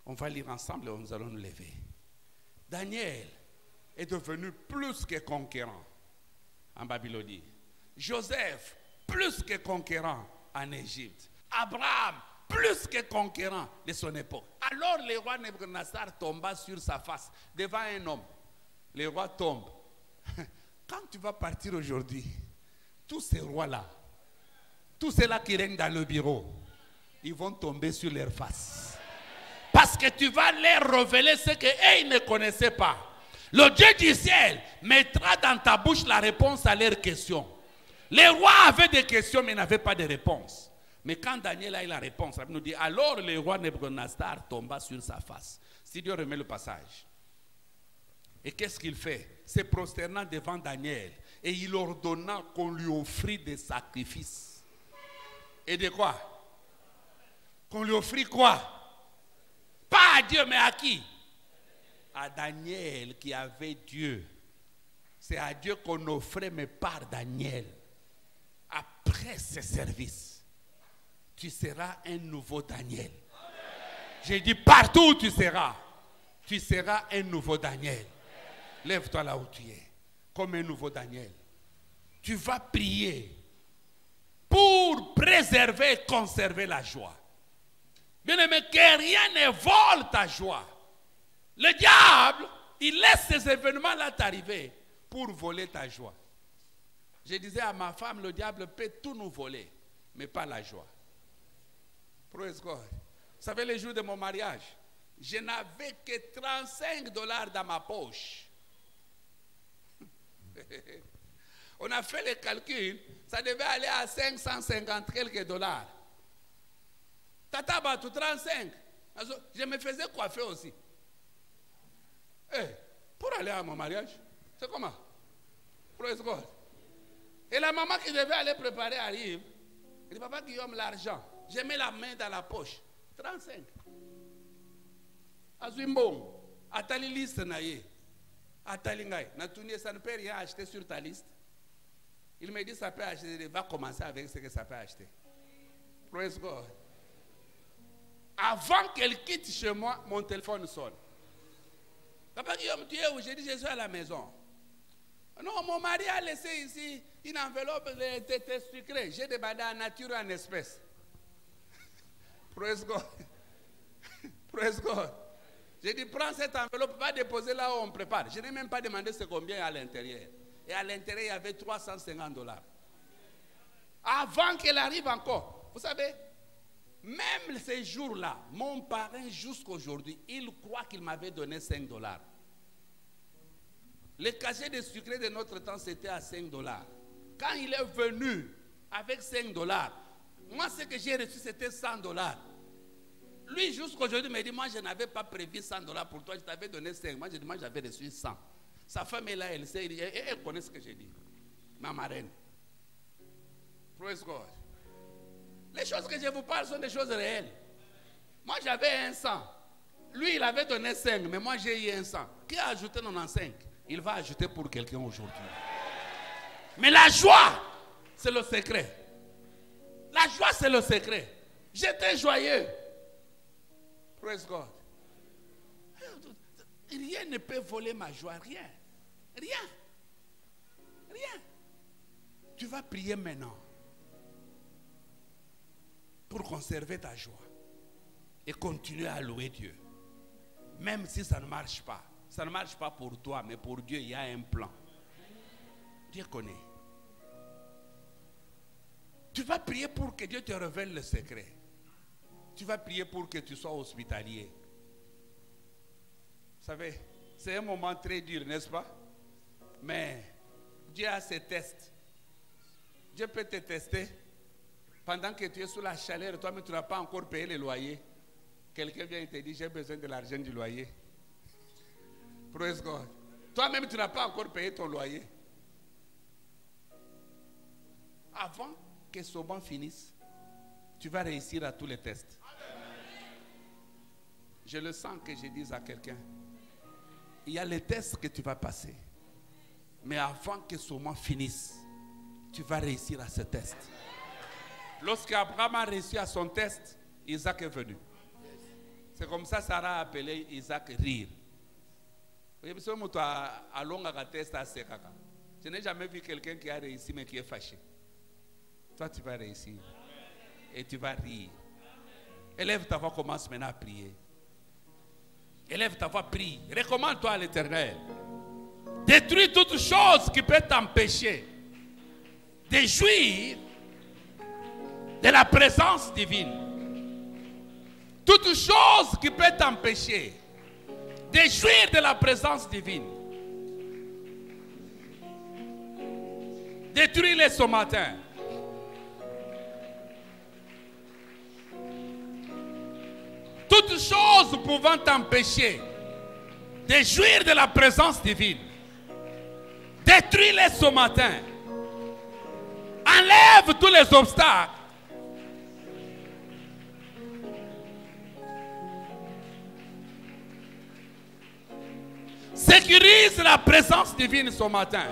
on va lire ensemble et nous allons nous lever. Daniel est devenu plus que conquérant en Babylonie. Joseph, plus que conquérant en Égypte. Abraham, plus que conquérant de son époque. Alors le roi Nebuchadnezzar tomba sur sa face devant un homme. Le roi tombe. Quand tu vas partir aujourd'hui, tous ces rois-là, tous ceux-là qui règnent dans le bureau, ils vont tomber sur leur face. Parce que tu vas leur révéler ce qu'ils ne connaissaient pas. Le Dieu du ciel mettra dans ta bouche la réponse à leurs questions. Les rois avaient des questions mais n'avaient pas de réponse. Mais quand Daniel a eu la réponse, il nous dit, alors le roi Nebuchadnezzar tomba sur sa face. Si Dieu remet le passage. Et qu'est-ce qu'il fait? Se prosternant devant Daniel. Et il ordonna qu'on lui offrit des sacrifices. Et de quoi? Qu'on lui offrit quoi? Pas à Dieu, mais à qui? À Daniel qui avait Dieu. C'est à Dieu qu'on offrait, mais par Daniel. Après ce service, tu seras un nouveau Daniel. J'ai dit partout où tu seras un nouveau Daniel. Lève-toi là où tu es, comme un nouveau Daniel. Tu vas prier pour préserver et conserver la joie. Bien-aimé, que rien ne vole ta joie. Le diable, il laisse ces événements-là t'arriver pour voler ta joie. Je disais à ma femme, le diable peut tout nous voler, mais pas la joie. Praise God. Vous savez, le jour de mon mariage, je n'avais que $35 dans ma poche. On a fait les calculs, ça devait aller à 550 quelques dollars. Tata Batou, 35. Je me faisais coiffer aussi. Pour aller à mon mariage, c'est comment? Praise God. Et la maman qui devait aller préparer arrive. Elle dit, papa Guillaume, l'argent. Je mets la main dans la poche. 35. Azuimbon. Atali liste naye. Atali ngai. Natounie, ça ne peut rien acheter sur ta liste. Il me dit, ça peut acheter. Il va commencer avec ce que ça peut acheter. Praise God. Avant qu'elle quitte chez moi, mon téléphone sonne. Papa Guillaume, tu es où? J'ai dit, je suis à la maison. Non, mon mari a laissé ici une enveloppe de thé sucré. J'ai demandé en nature et en espèce. Praise God. Praise God. J'ai dit, prends cette enveloppe, va déposer là où on prépare. Je n'ai même pas demandé c'est combien à l'intérieur. Et à l'intérieur, il y avait $350. Avant qu'elle arrive encore. Vous savez, même ces jours-là, mon parrain jusqu'aujourd'hui, il croit qu'il m'avait donné $5. Le cachet de sucré de notre temps, c'était à $5. Quand il est venu avec $5, moi, ce que j'ai reçu, c'était $100. Lui, jusqu'aujourd'hui, me dit, moi, je n'avais pas prévu $100 pour toi, je t'avais donné 5. Moi, je dis, moi, j'avais reçu 100. Sa femme est là, elle sait, elle connaît ce que j'ai dit. ma marraine. Praise God. Les choses que je vous parle sont des choses réelles. Moi, j'avais un sang. Lui, il avait donné 5, mais moi, j'ai eu un sang. Qui a ajouté 95? Il va ajouter pour quelqu'un aujourd'hui. Mais la joie, c'est le secret. La joie, c'est le secret. J'étais joyeux. Praise God. Rien ne peut voler ma joie. Rien. Rien. Rien. Tu vas prier maintenant pour conserver ta joie et continuer à louer Dieu. Même si ça ne marche pas. Ça ne marche pas pour toi, mais pour Dieu, il y a un plan. Dieu connaît. Tu vas prier pour que Dieu te révèle le secret. Tu vas prier pour que tu sois hospitalier. Vous savez, c'est un moment très dur, n'est-ce pas? Mais Dieu a ses tests. Dieu peut te tester pendant que tu es sous la chaleur. Toi-même, tu n'as pas encore payé le loyer. Quelqu'un vient et te dit, j'ai besoin de l'argent du loyer. Praise God. Toi-même, tu n'as pas encore payé ton loyer. Avant que ce moment finisse, tu vas réussir à tous les tests. Je le sens que je dise à quelqu'un, il y a les tests que tu vas passer. Mais avant que ce moment finisse, tu vas réussir à ce test. Lorsqu'Abraham a réussi à son test, Isaac est venu. C'est comme ça Sarah a appelé Isaac rire. Je n'ai jamais vu quelqu'un qui a réussi mais qui est fâché. Toi tu vas réussir. Et tu vas rire. Élève ta voix, commence maintenant à prier. Élève ta voix, prie. Recommande-toi à l'Éternel. Détruis toute chose qui peut t'empêcher de jouir de la présence divine. Toute chose qui peut t'empêcher de jouir de la présence divine. Détruis-les ce matin. Toute chose pouvant t'empêcher de jouir de la présence divine. Détruis-les ce matin. Enlève tous les obstacles. Sécurise la présence divine ce matin.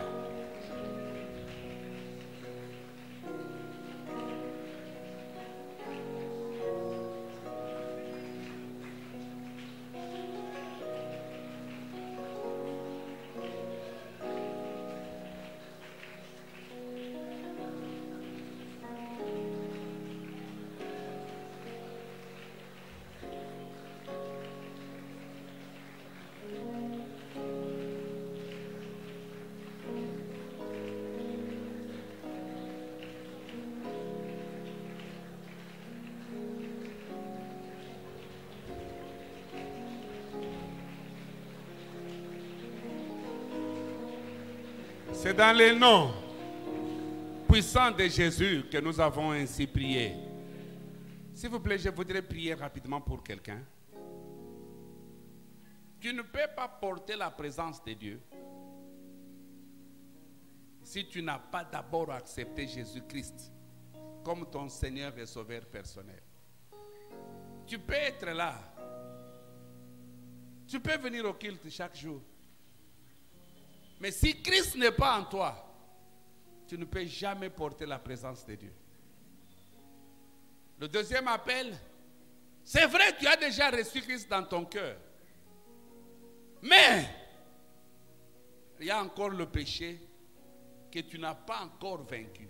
C'est dans le nom puissant de Jésus que nous avons ainsi prié. S'il vous plaît, je voudrais prier rapidement pour quelqu'un. Tu ne peux pas porter la présence de Dieu si tu n'as pas d'abord accepté Jésus-Christ comme ton Seigneur et Sauveur personnel. Tu peux être là. Tu peux venir au culte chaque jour. Mais si Christ n'est pas en toi, tu ne peux jamais porter la présence de Dieu. Le deuxième appel, c'est vrai, tu as déjà reçu Christ dans ton cœur. Mais, il y a encore le péché que tu n'as pas encore vaincu,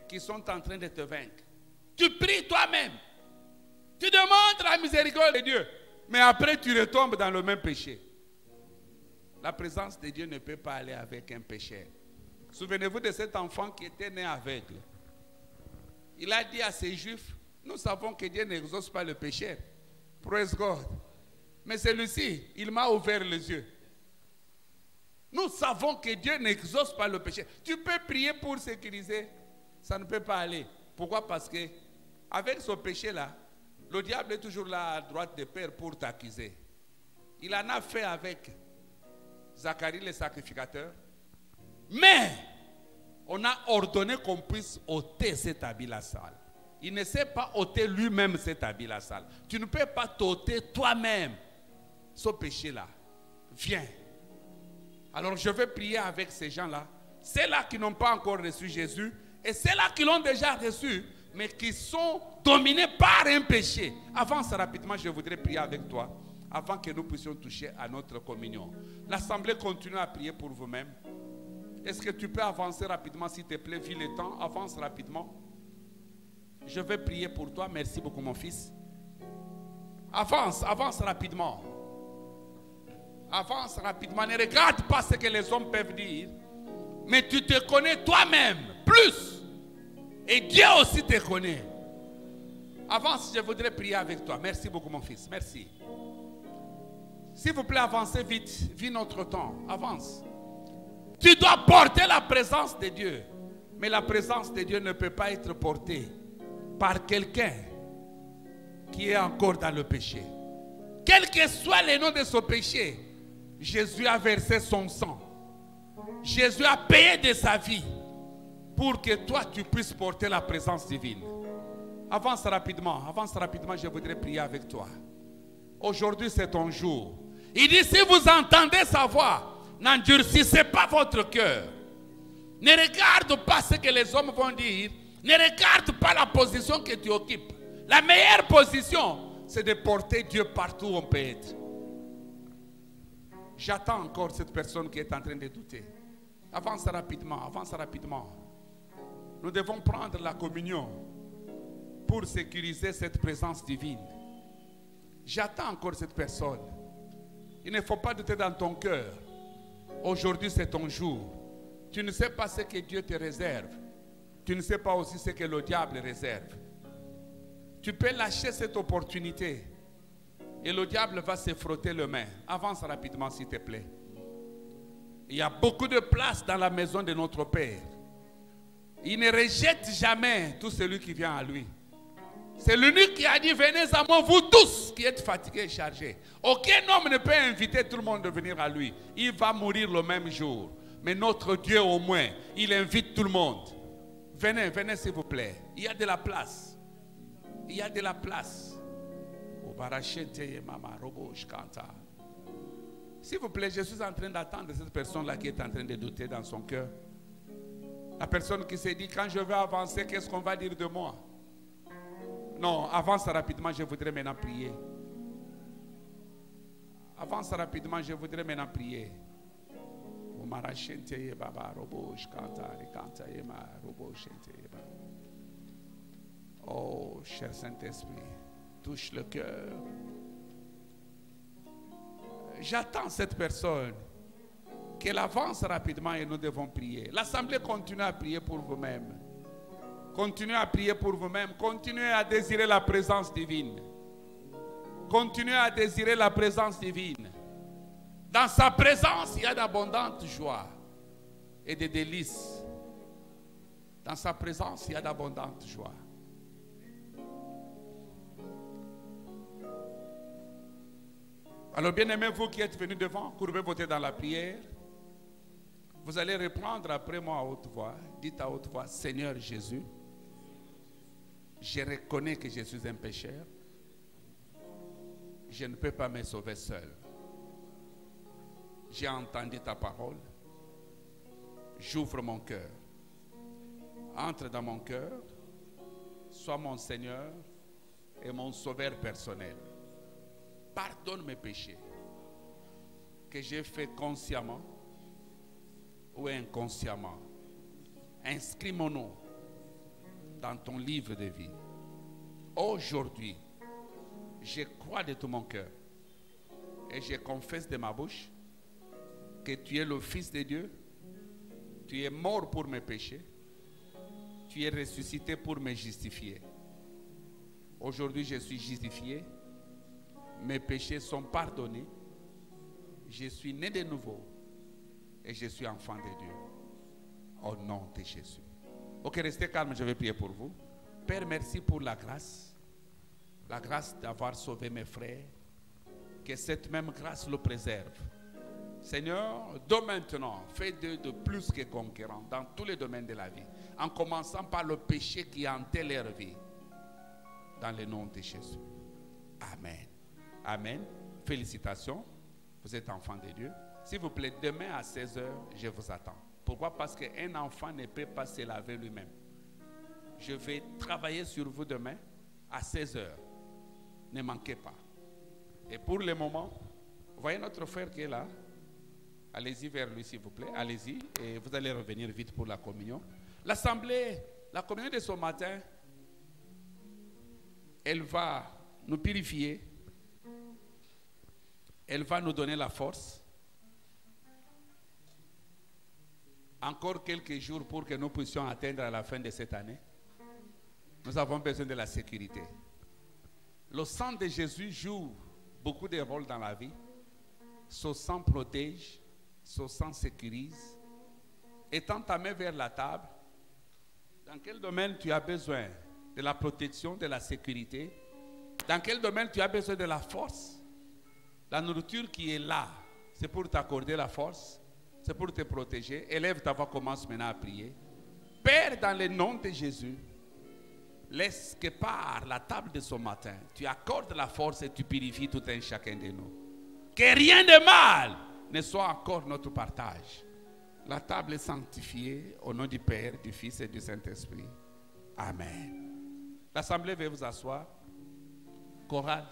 qui sont en train de te vaincre. Tu pries toi-même. Tu demandes la miséricorde de Dieu. Mais après, tu retombes dans le même péché. La présence de Dieu ne peut pas aller avec un pécheur. Souvenez-vous de cet enfant qui était né aveugle. Il a dit à ses Juifs, nous savons que Dieu n'exauce pas le pécheur. Praise God. Mais celui-ci, il m'a ouvert les yeux. Nous savons que Dieu n'exauce pas le péché. Tu peux prier pour sécuriser, ça ne peut pas aller. Pourquoi? Parce que avec ce péché-là, le diable est toujours là à droite de Père pour t'accuser. Il en a fait avec Zacharie le sacrificateur. Mais On a ordonné qu'on puisse ôter cet habit-là sale. Il ne sait pas ôter lui-même cet habit-là sale. Tu ne peux pas t'ôter toi-même ce péché-là. Viens. Alors je vais prier avec ces gens-là. Ceux-là qui n'ont pas encore reçu Jésus et ceux-là qui l'ont déjà reçu, mais qui sont dominés par un péché. Avance rapidement, je voudrais prier avec toi avant que nous puissions toucher à notre communion. L'assemblée continue à prier pour vous-même. Est-ce que tu peux avancer rapidement, s'il te plaît, vu le temps? Avance rapidement. Je vais prier pour toi. Merci beaucoup, mon fils. Avance, avance rapidement. Avance rapidement. Ne regarde pas ce que les hommes peuvent dire. Mais tu te connais toi-même plus. Et Dieu aussi te connaît. Avance, je voudrais prier avec toi. Merci beaucoup, mon fils. Merci. S'il vous plaît, avancez vite. Vis notre temps. Avance. Tu dois porter la présence de Dieu. Mais la présence de Dieu ne peut pas être portée par quelqu'un qui est encore dans le péché. Quel que soit le nom de ce péché, Jésus a versé son sang. Jésus a payé de sa vie pour que toi tu puisses porter la présence divine. Avance rapidement, je voudrais prier avec toi. Aujourd'hui c'est ton jour. Il dit, si vous entendez sa voix, n'endurcissez pas votre cœur. Ne regarde pas ce que les hommes vont dire. Ne regarde pas la position que tu occupes. La meilleure position, c'est de porter Dieu partout où on peut être. J'attends encore cette personne qui est en train de douter. Avance rapidement, avance rapidement. Nous devons prendre la communion pour sécuriser cette présence divine. J'attends encore cette personne. Il ne faut pas douter dans ton cœur. Aujourd'hui c'est ton jour. Tu ne sais pas ce que Dieu te réserve. Tu ne sais pas aussi ce que le diable réserve. Tu peux lâcher cette opportunité et le diable va se frotter les mains. Avance rapidement s'il te plaît. Il y a beaucoup de place dans la maison de notre Père. Il ne rejette jamais tout celui qui vient à lui. C'est l'unique qui a dit, venez à moi vous tous qui êtes fatigués et chargés. Aucun homme ne peut inviter tout le monde à venir à lui. Il va mourir le même jour. Mais notre Dieu au moins, il invite tout le monde. Venez, venez s'il vous plaît. Il y a de la place. Il y a de la place. S'il vous plaît, je suis en train d'attendre cette personne-là qui est en train de douter dans son cœur. La personne qui s'est dit, quand je vais avancer, qu'est-ce qu'on va dire de moi? Non, avance rapidement, je voudrais maintenant prier. Avance rapidement, je voudrais maintenant prier. Oh, cher Saint-Esprit, touche le cœur. J'attends cette personne, qu'elle avance rapidement et nous devons prier. L'assemblée continue à prier pour vous-même. Continuez à prier pour vous-même. Continuez à désirer la présence divine. Continuez à désirer la présence divine. Dans sa présence, il y a d'abondantes joies et des délices. Dans sa présence, il y a d'abondantes joies. Alors, bien-aimés, vous qui êtes venus devant, courbez vos têtes dans la prière. Vous allez reprendre après moi à haute voix. Dites à haute voix, Seigneur Jésus, je reconnais que je suis un pécheur. Je ne peux pas me sauver seul. J'ai entendu ta parole. J'ouvre mon cœur. Entre dans mon cœur. Sois mon Seigneur et mon sauveur personnel. Pardonne mes péchés que j'ai fait consciemment ou inconsciemment. Inscris mon nom dans ton livre de vie. Aujourd'hui, je crois de tout mon cœur et je confesse de ma bouche que tu es le Fils de Dieu, tu es mort pour mes péchés, tu es ressuscité pour me justifier. Aujourd'hui, je suis justifié, mes péchés sont pardonnés, je suis né de nouveau et je suis enfant de Dieu. Au nom de Jésus. Ok, restez calme, je vais prier pour vous. Père, merci pour la grâce d'avoir sauvé mes frères. Que cette même grâce le préserve Seigneur, de maintenant, fais d'eux de plus que conquérants dans tous les domaines de la vie, en commençant par le péché qui hantait leur vie. Dans le nom de Jésus. Amen. Amen. Félicitations. Vous êtes enfants de Dieu. S'il vous plaît, demain à 16h, je vous attends. Pourquoi? Parce qu'un enfant ne peut pas se laver lui-même. Je vais travailler sur vous demain à 16h. Ne manquez pas. Et pour le moment, voyez notre frère qui est là. Allez-y vers lui s'il vous plaît. Allez-y et vous allez revenir vite pour la communion. L'assemblée, la communion de ce matin, elle va nous purifier. Elle va nous donner la force. Encore quelques jours pour que nous puissions atteindre à la fin de cette année. Nous avons besoin de la sécurité. Le sang de Jésus joue beaucoup de rôles dans la vie. Son sang protège, son sang sécurise. Étends ta main vers la table. Dans quel domaine tu as besoin de la protection, de la sécurité? Dans quel domaine tu as besoin de la force? La nourriture qui est là, c'est pour t'accorder la force, c'est pour te protéger. Élève ta voix, commence maintenant à prier. Père, dans le nom de Jésus, laisse que par la table de ce matin, tu accordes la force et tu purifies tout un chacun de nous. Que rien de mal ne soit encore notre partage. La table est sanctifiée au nom du Père, du Fils et du Saint-Esprit. Amen. L'assemblée va vous asseoir. Chorale.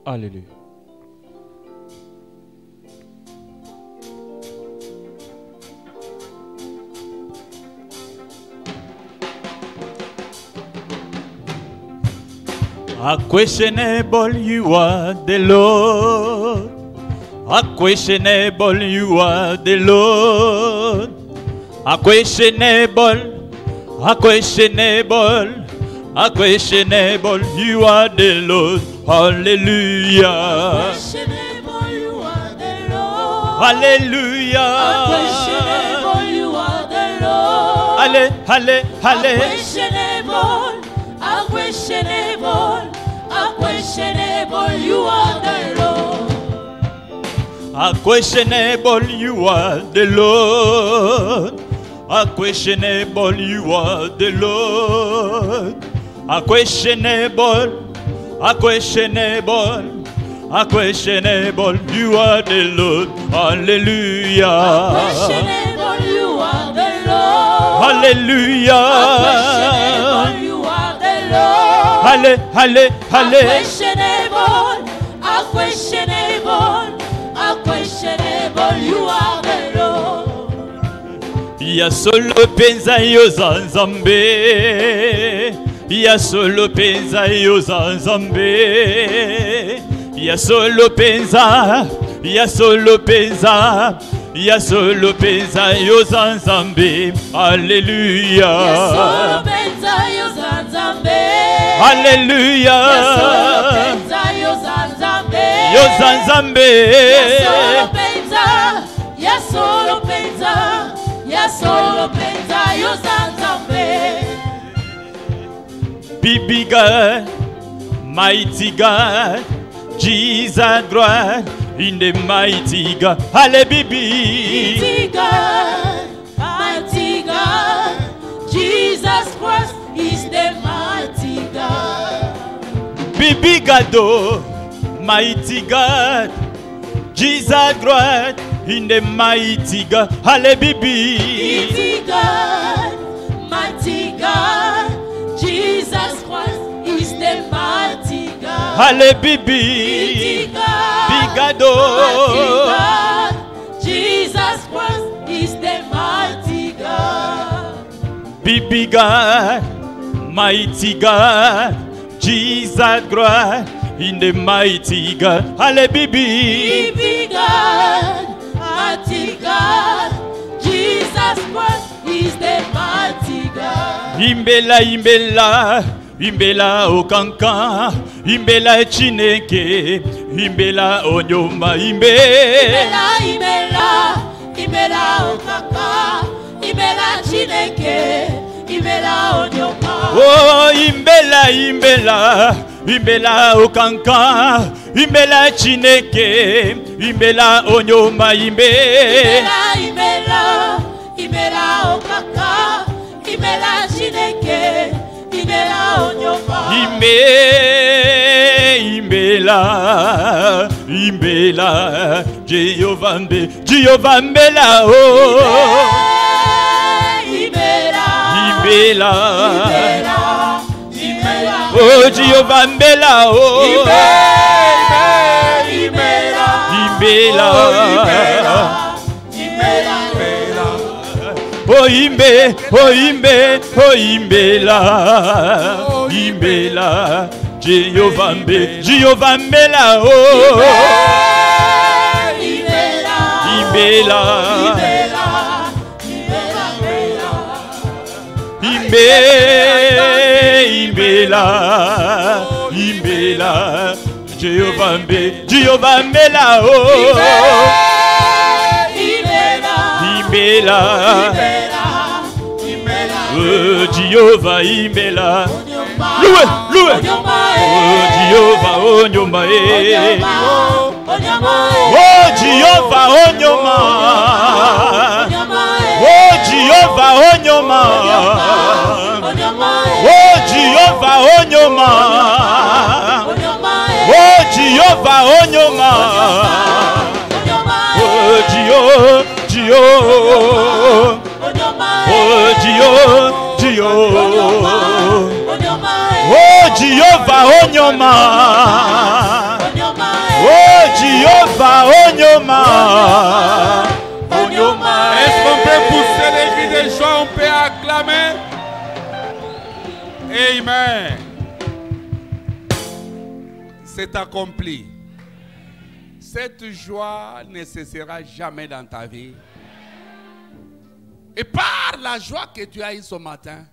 Alléluia. Unquestionable you are the Lord. Unquestionable you are the Lord. Unquestionable, unquestionable, unquestionable you are the Lord. Hallelujah. Unquestionable you are the Lord. Hallelujah. Unquestionable you are the Lord. Halle, halle, halle. Unquestionable, unquestionable, unquestionable you are the Lord. Unquestionable you are the Lord. Unquestionable you are the Lord. Unquestionable, unquestionable, unquestionable you are the Lord. Hallelujah. Unquestionable you are the Lord. Hallelujah. Unquestionable you are the Lord. Halle, halle, halle. Unquestionable, unquestionable, unquestionable you are the Lord. Ya solo penza yo zanzambe. Ya solo penza yo zanzambe. Ya solo penza. Ya solo penza. Ya solo penza yo zanzambe. Alléluia. Ya solo penza yo zanzambe. Alléluia. Ya solo penza yo zanzambe. Yo zanzambe. Ya solo penza. Ya solo penza. Ya solo penza yo zanzambe. Bibi God, mighty God, Jesus God, in the mighty God. Halle Bibi. Mighty God, mighty God, Jesus Christ is the mighty God. Bibi God, mighty God, Jesus God, in the mighty God. Halle Bibi. Mighty God, mighty God, Jesus Christ is the mighty God. Halle Mighty Bibi. God, Big mighty God, Jesus Christ is the mighty God. Bibi God, mighty God, Jesus God, in the mighty God. Halle Bibi. Mighty God, mighty God, Jesus Christ is the mighty God. Imbela, imbela, imbela okanka, imbela chineke, imbela onyoma, Imela, imela, imela okaka, imela chineke, imela onyoma. Oh, imbela, imbela, imbela okanka, imbela chineke, imbela onyoma imbe. Imbela, imbela okaka, imbela chineke, imbela onyoma. Imbela, imbela, Jehovah mbe, Jehovah mbela oh. Imbela, oh Jehovah mbela oh. Imbela, oh imbe, oh imbe, oh imbela, imbela, Jehovah mbe, Jehovah mbela oh. Imbela, imbela, imbela, Jehovah mbe, Jehovah mbela oh. Imbela, oh Jehovah imbela, loué, loué, oh Jehovah onyoma oh Jehovah onyoma, oh Jehovah onyoma, oh Jehovah onyoma, oh Jehovah onyoma, oh Jehovah, oh Jehovah onyoma, oh Jehovah onyoma, Est-ce qu'on peut pousser des cris de joie? On peut acclamer. Amen. C'est accompli. Cette joie ne cessera jamais dans ta vie. Et par la joie que tu as eue ce matin,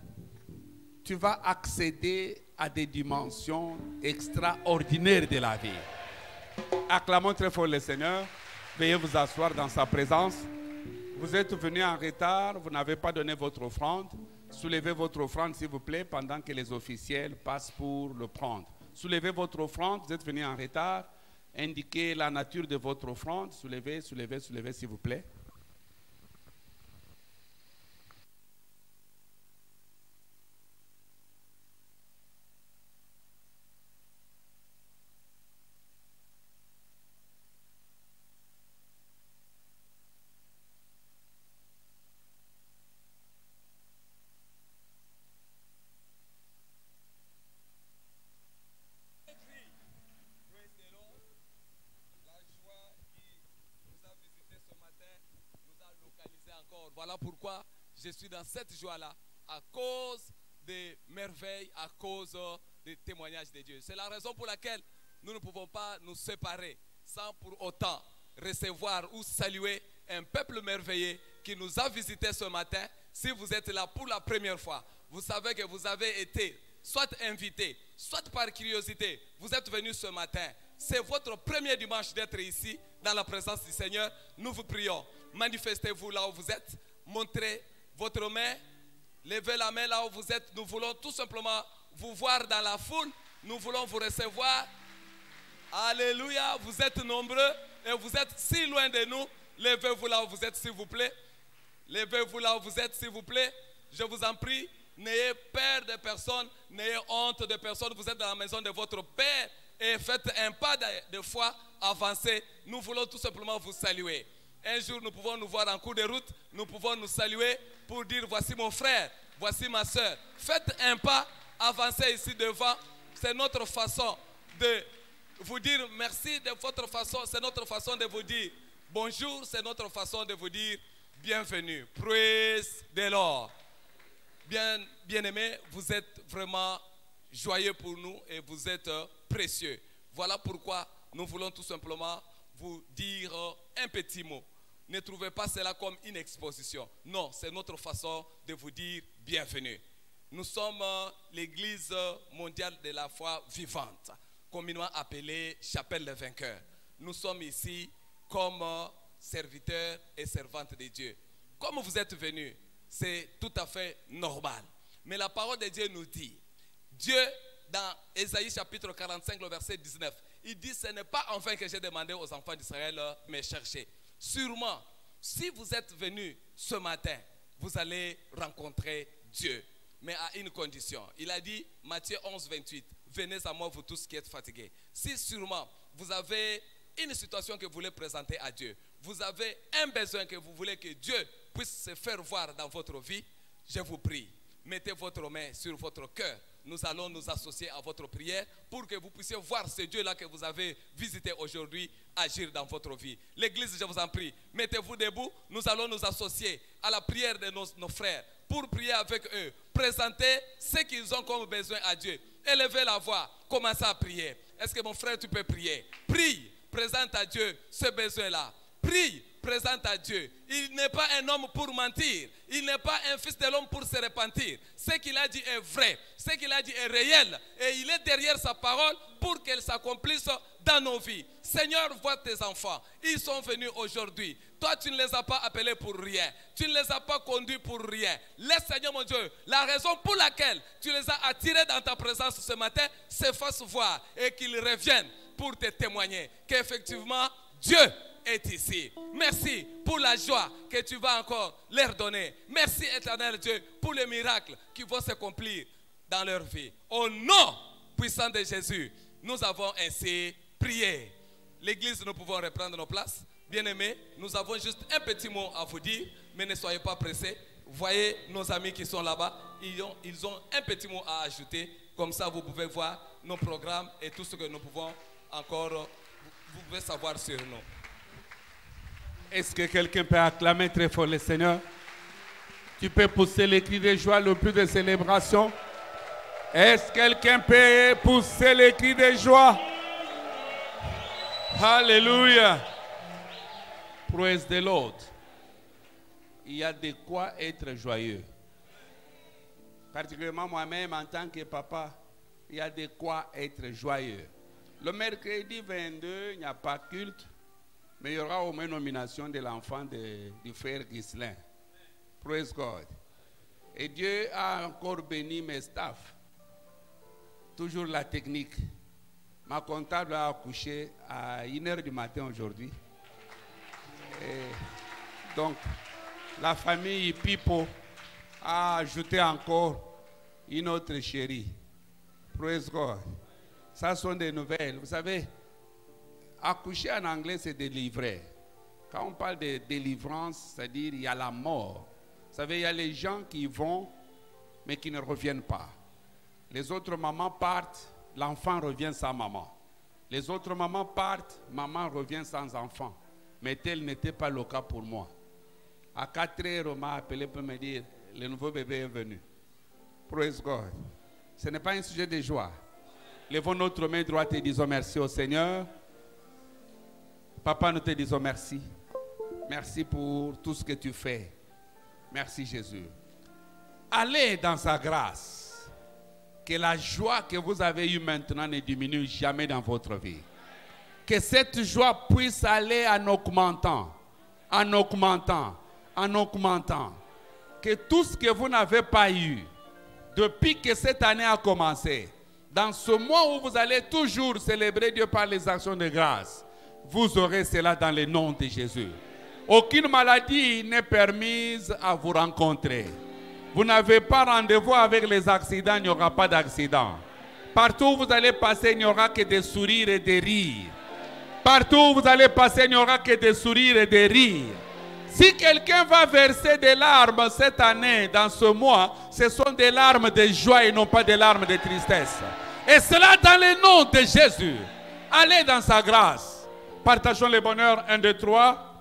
tu vas accéder à des dimensions extraordinaires de la vie. Acclamons très fort le Seigneur. Veuillez vous asseoir dans sa présence. Vous êtes venu en retard, vous n'avez pas donné votre offrande. Soulevez votre offrande s'il vous plaît pendant que les officiels passent pour le prendre. Soulevez votre offrande, vous êtes venu en retard. Indiquez la nature de votre offrande. Soulevez, soulevez, soulevez s'il vous plaît. Voilà pourquoi je suis dans cette joie-là, à cause des merveilles, à cause des témoignages de Dieu. C'est la raison pour laquelle nous ne pouvons pas nous séparer sans pour autant recevoir ou saluer un peuple merveilleux qui nous a visités ce matin. Si vous êtes là pour la première fois, vous savez que vous avez été soit invité, soit par curiosité, vous êtes venu ce matin. C'est votre premier dimanche d'être ici, dans la présence du Seigneur. Nous vous prions. Manifestez-vous là où vous êtes. Montrez votre main. Levez la main là où vous êtes. Nous voulons tout simplement vous voir dans la foule. Nous voulons vous recevoir. Alléluia. Vous êtes nombreux et vous êtes si loin de nous. Levez-vous là où vous êtes, s'il vous plaît. Levez-vous là où vous êtes, s'il vous plaît. Je vous en prie. N'ayez peur de personne. N'ayez honte de personne. Vous êtes dans la maison de votre Père. Et faites un pas de foi, avancez. Nous voulons tout simplement vous saluer. Un jour, nous pouvons nous voir en cours de route. Nous pouvons nous saluer pour dire, voici mon frère, voici ma soeur. Faites un pas, avancez ici devant. C'est notre façon de vous dire merci de votre façon. C'est notre façon de vous dire bonjour. C'est notre façon de vous dire bienvenue. Praise the Lord. Bien-aimés, vous êtes vraiment joyeux pour nous et vous êtes précieux. Voilà pourquoi nous voulons tout simplement vous dire un petit mot. Ne trouvez pas cela comme une exposition. Non, c'est notre façon de vous dire bienvenue. Nous sommes l'église mondiale de la foi vivante, communément appelée Chapelle des Vainqueurs. Nous sommes ici comme serviteurs et servantes de Dieu. Comme vous êtes venus, c'est tout à fait normal. Mais la parole de Dieu nous dit, Dieu, dans Ésaïe chapitre 45, le verset 19, il dit, ce n'est pas enfin que j'ai demandé aux enfants d'Israël de me chercher. Sûrement, si vous êtes venus ce matin, vous allez rencontrer Dieu. Mais à une condition. Il a dit, Matthieu 11, 28, venez à moi vous tous qui êtes fatigués. Si sûrement vous avez une situation que vous voulez présenter à Dieu, vous avez un besoin que vous voulez que Dieu puisse se faire voir dans votre vie, je vous prie, mettez votre main sur votre cœur. Nous allons nous associer à votre prière pour que vous puissiez voir ce Dieu-là que vous avez visité aujourd'hui agir dans votre vie. L'église, je vous en prie, mettez-vous debout. Nous allons nous associer à la prière de nos frères pour prier avec eux. Présenter ce qu'ils ont comme besoin à Dieu. Élevez la voix, commencez à prier. Est-ce que mon frère, tu peux prier? Prie, présente à Dieu ce besoin-là. Prie, présente à Dieu. Il n'est pas un homme pour mentir. Il n'est pas un fils de l'homme pour se repentir. Ce qu'il a dit est vrai. Ce qu'il a dit est réel. Et il est derrière sa parole pour qu'elle s'accomplisse dans nos vies. Seigneur, vois tes enfants. Ils sont venus aujourd'hui. Toi, tu ne les as pas appelés pour rien. Tu ne les as pas conduits pour rien. Laisse, Seigneur mon Dieu, la raison pour laquelle tu les as attirés dans ta présence ce matin se fasse voir et qu'ils reviennent pour te témoigner qu'effectivement, Dieu est ici. Merci pour la joie que tu vas encore leur donner. Merci, éternel Dieu, pour les miracles qui vont s'accomplir dans leur vie. Au nom puissant de Jésus, nous avons ainsi prié. L'église, nous pouvons reprendre nos places. Bien-aimés, nous avons juste un petit mot à vous dire, mais ne soyez pas pressés. Voyez nos amis qui sont là-bas, ils ont un petit mot à ajouter. Comme ça, vous pouvez voir nos programmes et tout ce que nous pouvons encore, vous pouvez savoir sur nous. Est-ce que quelqu'un peut acclamer très fort le Seigneur? Tu peux pousser les cris de joie, le plus de célébration. Est-ce que quelqu'un peut pousser les cris de joie? Alléluia. Praise the Lord. Il y a de quoi être joyeux. Particulièrement moi-même en tant que papa, il y a de quoi être joyeux. Le mercredi 22, il n'y a pas culte. Mais il y aura au moins nomination de l'enfant du frère Ghislain. Praise God. Et Dieu a encore béni mes staffs. Toujours la technique. Ma comptable a accouché à 1h du matin aujourd'hui. Donc, la famille Pipo a ajouté encore une autre chérie. Praise God. Ça sont des nouvelles. Vous savez, accoucher en anglais, c'est délivrer. Quand on parle de délivrance, c'est-à-dire il y a la mort. Vous savez, il y a les gens qui vont, mais qui ne reviennent pas. Les autres mamans partent, l'enfant revient sans maman. Les autres mamans partent, maman revient sans enfant. Mais tel n'était pas le cas pour moi. À 4 heures, on m'a appelé pour me dire, le nouveau bébé est venu. Praise God. Ce n'est pas un sujet de joie. Levons notre main droite et disons merci au Seigneur. Papa, nous te disons merci. Merci pour tout ce que tu fais. Merci Jésus. Allez dans sa grâce. Que la joie que vous avez eue maintenant ne diminue jamais dans votre vie. Que cette joie puisse aller en augmentant. En augmentant. En augmentant. Que tout ce que vous n'avez pas eu, depuis que cette année a commencé, dans ce mois où vous allez toujours célébrer Dieu par les actions de grâce, vous aurez cela dans le nom de Jésus. Aucune maladie n'est permise à vous rencontrer. Vous n'avez pas rendez-vous avec les accidents, il n'y aura pas d'accident. Partout où vous allez passer, il n'y aura que des sourires et des rires. Partout où vous allez passer, il n'y aura que des sourires et des rires. Si quelqu'un va verser des larmes cette année, dans ce mois, ce sont des larmes de joie et non pas des larmes de tristesse. Et cela dans le nom de Jésus. Allez dans sa grâce. Partageons le bonheur. 1, 2, 3.